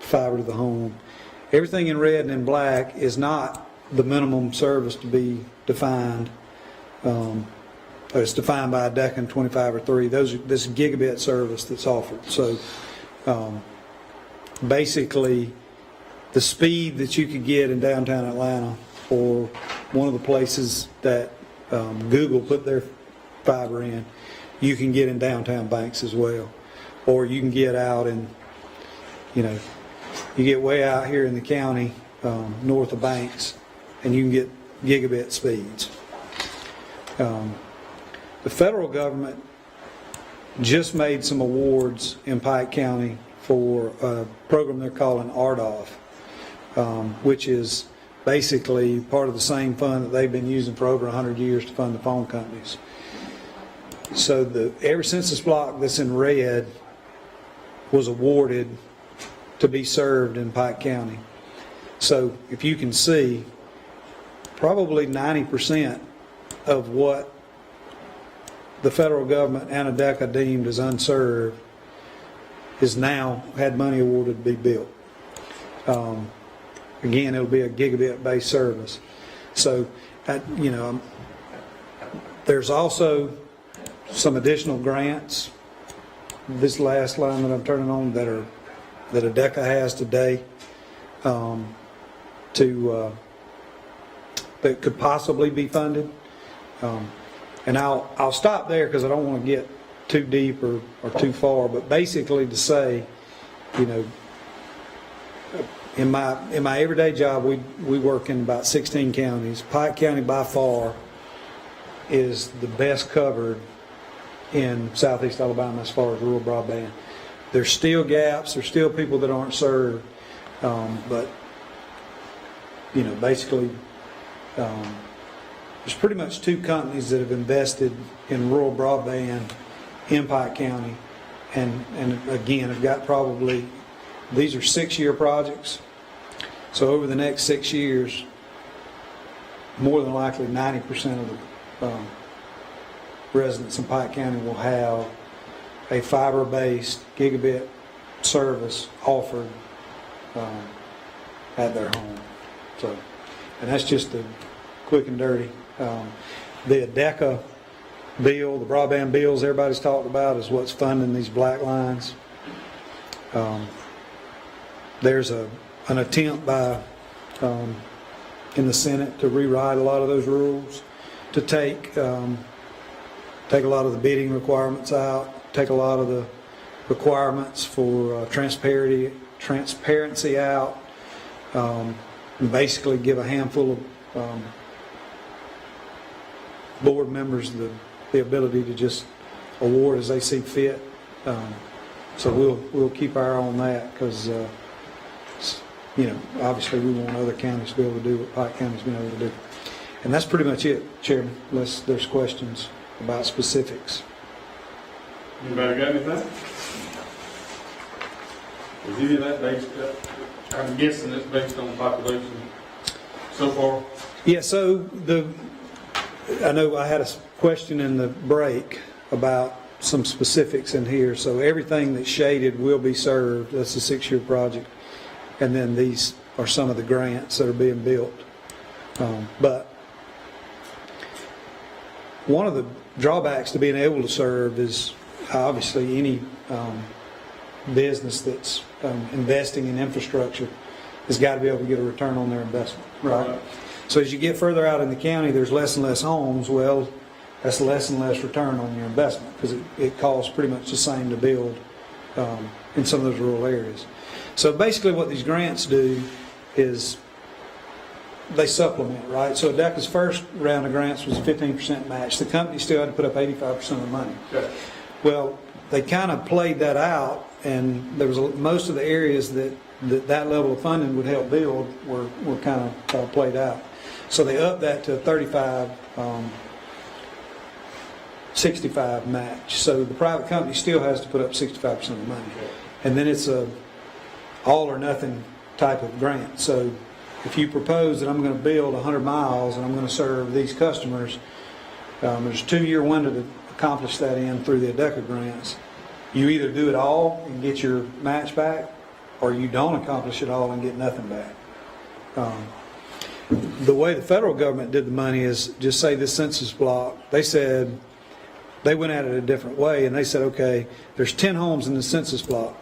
fiber to the home. Everything in red and in black is not the minimum service to be defined. It's defined by a DECA 25 or 3. This is gigabit service that's offered. So basically, the speed that you could get in downtown Atlanta or one of the places that Google put their fiber in, you can get in downtown Banks as well. Or you can get out in, you get way out here in the county, north of Banks, and you can get gigabit speeds. The federal government just made some awards in Pike County for a program they're calling RDOF, which is basically part of the same fund that they've been using for over 100 years to fund the phone companies. So every census block that's in red was awarded to be served in Pike County. So if you can see, probably 90% of what the federal government and ADECA deemed as unserved is now had money awarded to be built. Again, it'll be a gigabit-based service. So, there's also some additional grants. This last line that I'm turning on that ADECA has today that could possibly be funded. And I'll stop there because I don't want to get too deep or too far. But basically to say, in my everyday job, we work in about 16 counties. Pike County by far is the best covered in southeast Alabama as far as rural broadband. There's still gaps. There's still people that aren't served. But basically, there's pretty much two companies that have invested in rural broadband in Pike County, and again, have got probably, these are 6-year projects. So over the next 6 years, more than likely 90% of the residents in Pike County will have a fiber-based gigabit service offered at their home. So, and that's just the quick and dirty. The ADECA bill, the broadband bills everybody's talked about is what's funding these black lines. There's an attempt by in the Senate to rewrite a lot of those rules, to take a lot of the bidding requirements out, take a lot of the requirements for transparency out, and basically give a handful of board members the ability to just award as they see fit. So we'll keep our eye on that because obviously we want other counties to be able to do what Pike County's been able to do. And that's pretty much it, Chairman, unless there's questions about specifics. Anybody got anything? Is any of that based, I'm guessing it's based on population so far? Yeah, so I know I had a question in the break about some specifics in here. So everything that's shaded will be served. That's a 6-year project. And then these are some of the grants that are being built. But one of the drawbacks to being able to serve is obviously any business that's investing in infrastructure has got to be able to get a return on their investment, right? So as you get further out in the county, there's less and less homes. Well, that's less and less return on your investment because it costs pretty much the same to build in some of those rural areas. So basically what these grants do is they supplement, right? So ADECA's first round of grants was a 15% match. The company still had to put up 85% of the money. Okay. Well, they kind of played that out, and there was most of the areas that level of funding would help build were kind of played out. So they upped that to a 65 match. So the private company still has to put up 65% of the money. And then it's a all or nothing type of grant. So if you propose that I'm going to build 100 miles and I'm going to serve these customers, there's a 2-year window to accomplish that in through the ADECA grants. You either do it all and get your match back, or you don't accomplish it all and get nothing back. The way the federal government did the money is, just say this census block, they said, they went at it a different way, and they said, okay, there's 10 homes in the census block.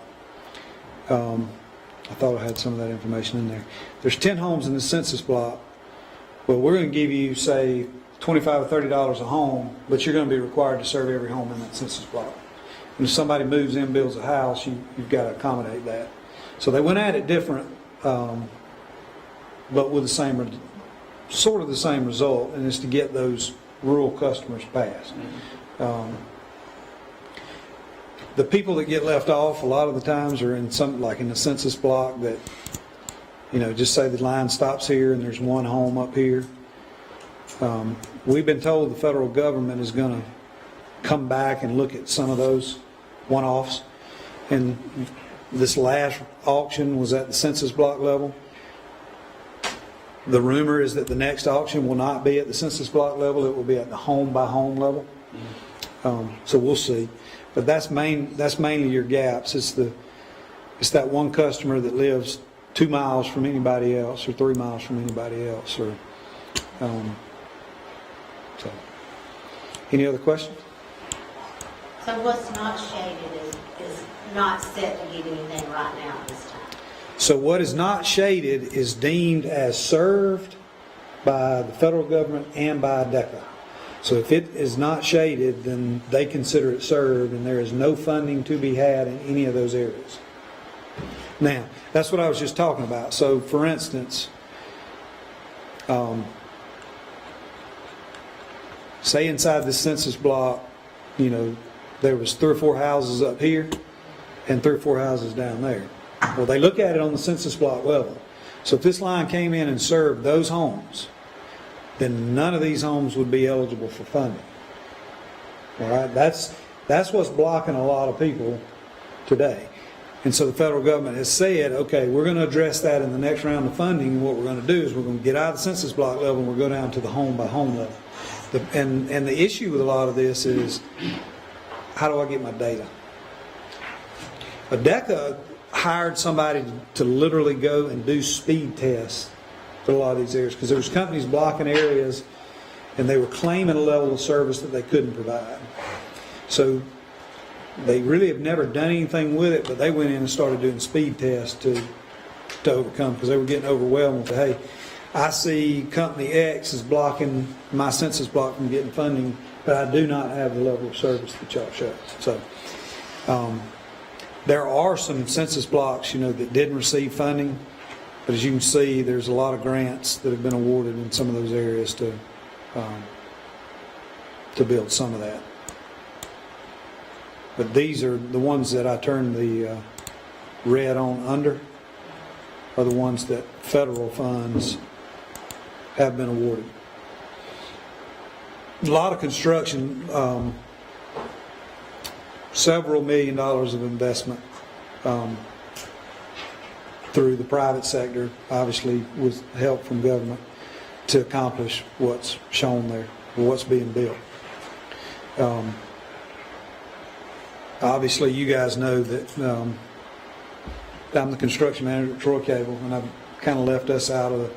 I thought I had some of that information in there. There's 10 homes in the census block. well, we're going to give you, say, $25 or $30 a home, but you're going to be required to serve every home in that census block. And if somebody moves in, builds a house, you've got to accommodate that. So they went at it different, but with the same, sort of the same result, and it's to get those rural customers passed. The people that get left off a lot of the times are in some, like in the census block that, you know, just say the line stops here and there's one home up here. We've been told the federal government is going to come back and look at some of those one-offs. And this last auction was at the census block level. The rumor is that the next auction will not be at the census block level. It will be at the home-by-home level. So we'll see. But that's mainly your gaps. It's that one customer that lives 2 miles from anybody else or 3 miles from anybody else. Or so. Any other questions? So what's not shaded is not set to get anything right now at this time? So what is not shaded is deemed as served by the federal government and by DECA. So if it is not shaded, then they consider it served, and there is no funding to be had in any of those areas. Now, that's what I was just talking about. So, for instance, say inside the census block, you know, there was 3 or 4 houses up here and 3 or 4 houses down there. Well, they look at it on the census block level. So if this line came in and served those homes, then none of these homes would be eligible for funding. All right, that's what's blocking a lot of people today. And so the federal government has said, okay, we're going to address that in the next round of funding. And what we're going to do is we're going to get out of the census block level and we'll go down to the home-by-home level. And the issue with a lot of this is, how do I get my data? DECA hired somebody to literally go and do speed tests for a lot of these areas, because there was companies blocking areas and they were claiming a level of service that they couldn't provide. So they really have never done anything with it, but they went in and started doing speed tests to overcome, because they were getting overwhelmed with, hey, I see company X is blocking my census block from getting funding, but I do not have the level of service that y'all show. So there are some census blocks, you know, that didn't receive funding, but as you can see, there's a lot of grants that have been awarded in some of those areas to build some of that. But these are the ones that I turned the red on under, are the ones that federal funds have been awarded. A lot of construction, several $1 million of investment through the private sector, obviously with help from government, to accomplish what's shown there, or what's being built. Obviously, you guys know that I'm the construction manager at Troy Cable, and I've kind of left us out of the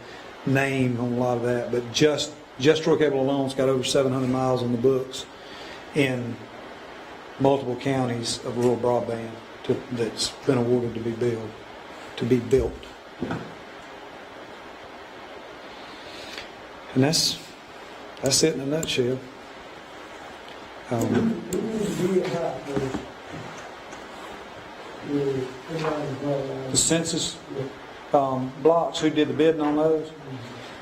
name on a lot of that, but just Troy Cable alone's got over 700 miles on the books in multiple counties of rural broadband that's been awarded to be built. And that's it in a nutshell. The census blocks, who did the bidding on those?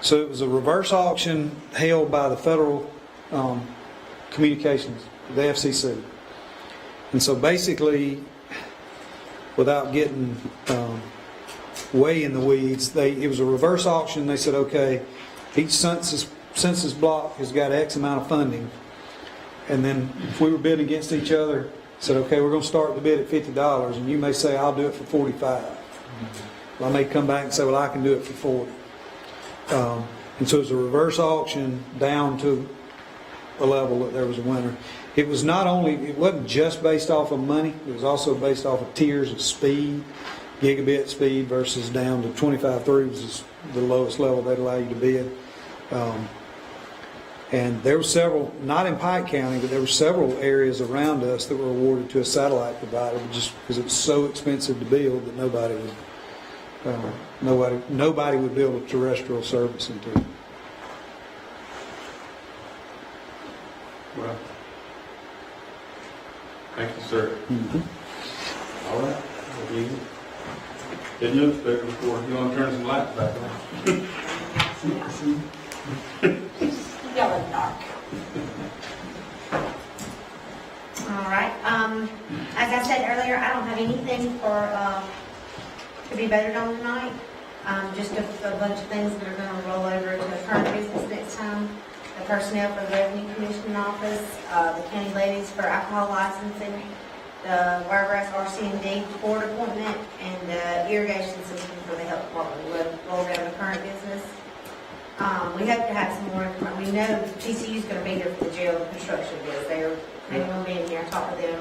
So it was a reverse auction held by the Federal Communications, the FCC. And so basically, without getting way in the weeds, it was a reverse auction. They said, okay, each census block has got X amount of funding. And then if we were bidding against each other, said, okay, we're going to start the bid at $50, and you may say, I'll do it for $45. Well, I may come back and say, well, I can do it for $40. And so it was a reverse auction down to a level that there was a winner. It wasn't just based off of money, it was also based off of tiers of speed, gigabit speed versus down to 25.3 was the lowest level they'd allow you to bid. And there were several, not in Pike County, but there were several areas around us that were awarded to a satellite provider just because it was so expensive to build that nobody would build a terrestrial service into it. Well, thank you, sir. All right. Didn't look there before. You want to turn some lights back on? Yellow dark. All right, as I said earlier, I don't have anything to be voted on tonight. Just a bunch of things that are gonna roll over to the current business next time. The personnel for the Revenue Commission office, the county levies for alcohol licensing, the Wiregrass RC&D board appointment, and the irrigation system for the health department. We'll roll down the current business. We hope to have some more information. We know TCU is going to be there for the jail and construction bids. They're planning on being here. I talked to them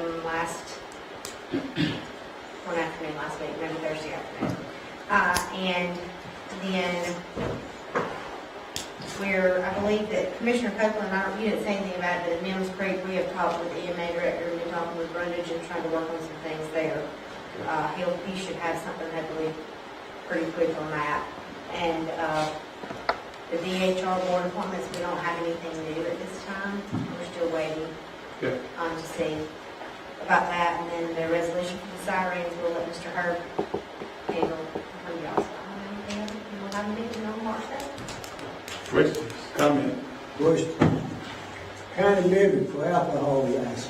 one afternoon last week, maybe Thursday afternoon. And then I believe that Commissioner Copeland, you didn't say anything about it, but at Mims Creek, we have talked with the EMA director, we've been talking with Brundage and trying to work on some things there. He should have something hopefully pretty quick on that. And the DHR board appointments, we don't have anything new at this time. We're still waiting to see about that. And then the resolution for the sirens, we'll let Mr. Herb handle. We'll have a meeting on March 7th. Questions, comments? Question. County levy for alcohol license.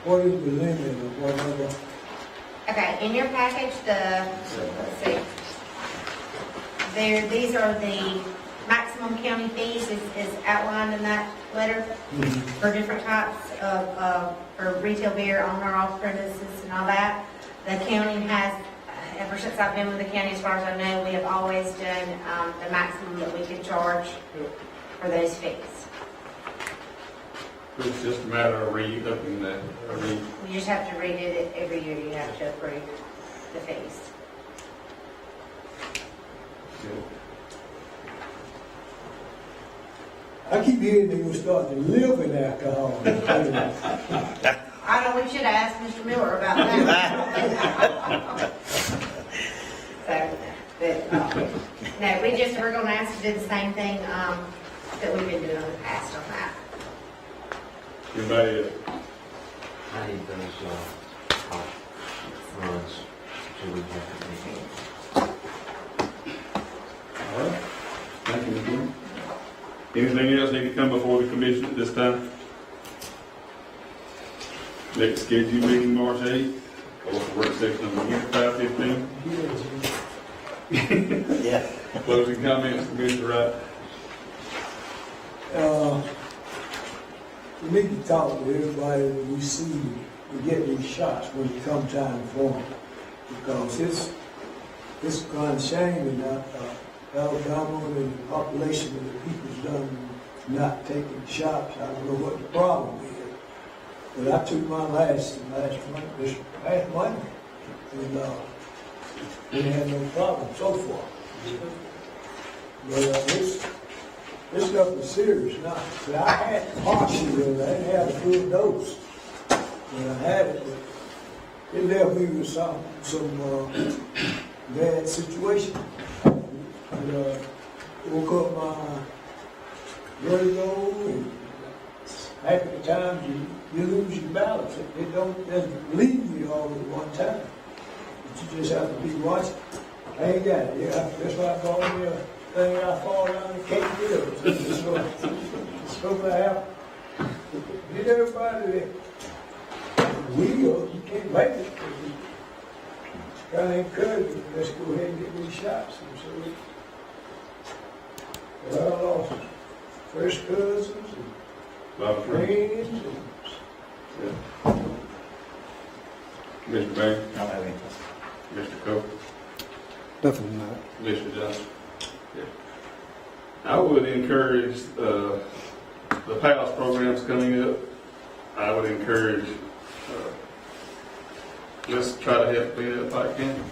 What is the limit of whatever? Okay, in your package, let's see. These are the maximum county fees is outlined in that letter for different types of, for retail beer on or off premises and all that. The county has, ever since I've been with the county, as far as I know, we have always done the maximum that we could charge for those fees. It's just a matter of re-upping that. You just have to read it every year. You have to approve the fees. I keep hearing they will start to live in alcohol. I know we should ask Mr. Miller about that. No, we're going to ask to do the same thing that we've been doing in the past on that. Anybody else? I need those runs so we have to make it. All right. Thank you, Ms. Anything else need to come before the commission at this time? Next scheduled meeting, March 8th. Call for work session number 5:15. Yeah. Closing comments, Commissioner Wright. We need to talk to everybody that we see, we get these shots when it come time for them. Because it's kind of shame in Alabama and the population of the people's done not taking shots. I don't know what the problem is. But I took my last month, and we had no problem so far. But this stuff is serious now. See, I had partially, I didn't have a good dose when I had it, but it left me with some bad situation. And, woke up my vertigo, and half the time you lose your balance. It doesn't leave you all at one time. But you just have to be watching. I ain't got it. Yeah, that's why I call me a thing I fall down and can't get up. It's supposed to happen. Get everybody that will, you can't make it. Try to encourage them. Let's go ahead and get these shots. I lost first cousins and friends. Mr. Bain? I don't have anything. Mr. Cope? Nothing like that. Mr. Johnson? Yeah. I would encourage the PALS programs coming up. I would encourage, let's try to help clean up Pike County.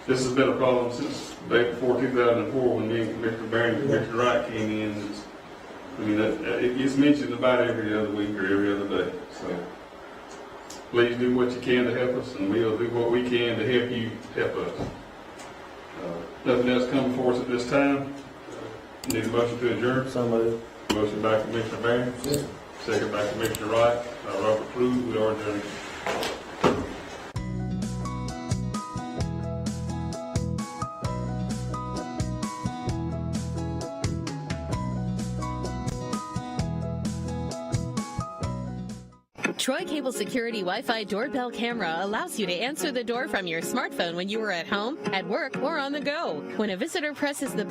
This has been a problem since way before 2004 when me and Commissioner Barron and Commissioner Wright came in. It gets mentioned about every other week or every other day. So please do what you can to help us, and we'll do what we can to help you help us. Nothing else coming for us at this time. Need a motion to adjourn. So moved. Motion by Commissioner Barron. Second by Commissioner Wright. Robert approved. We are adjourned. Troy Cable Security Wi-Fi doorbell camera allows you to answer the door from your smartphone when you are at home, at work, or on the go. When a visitor presses the button,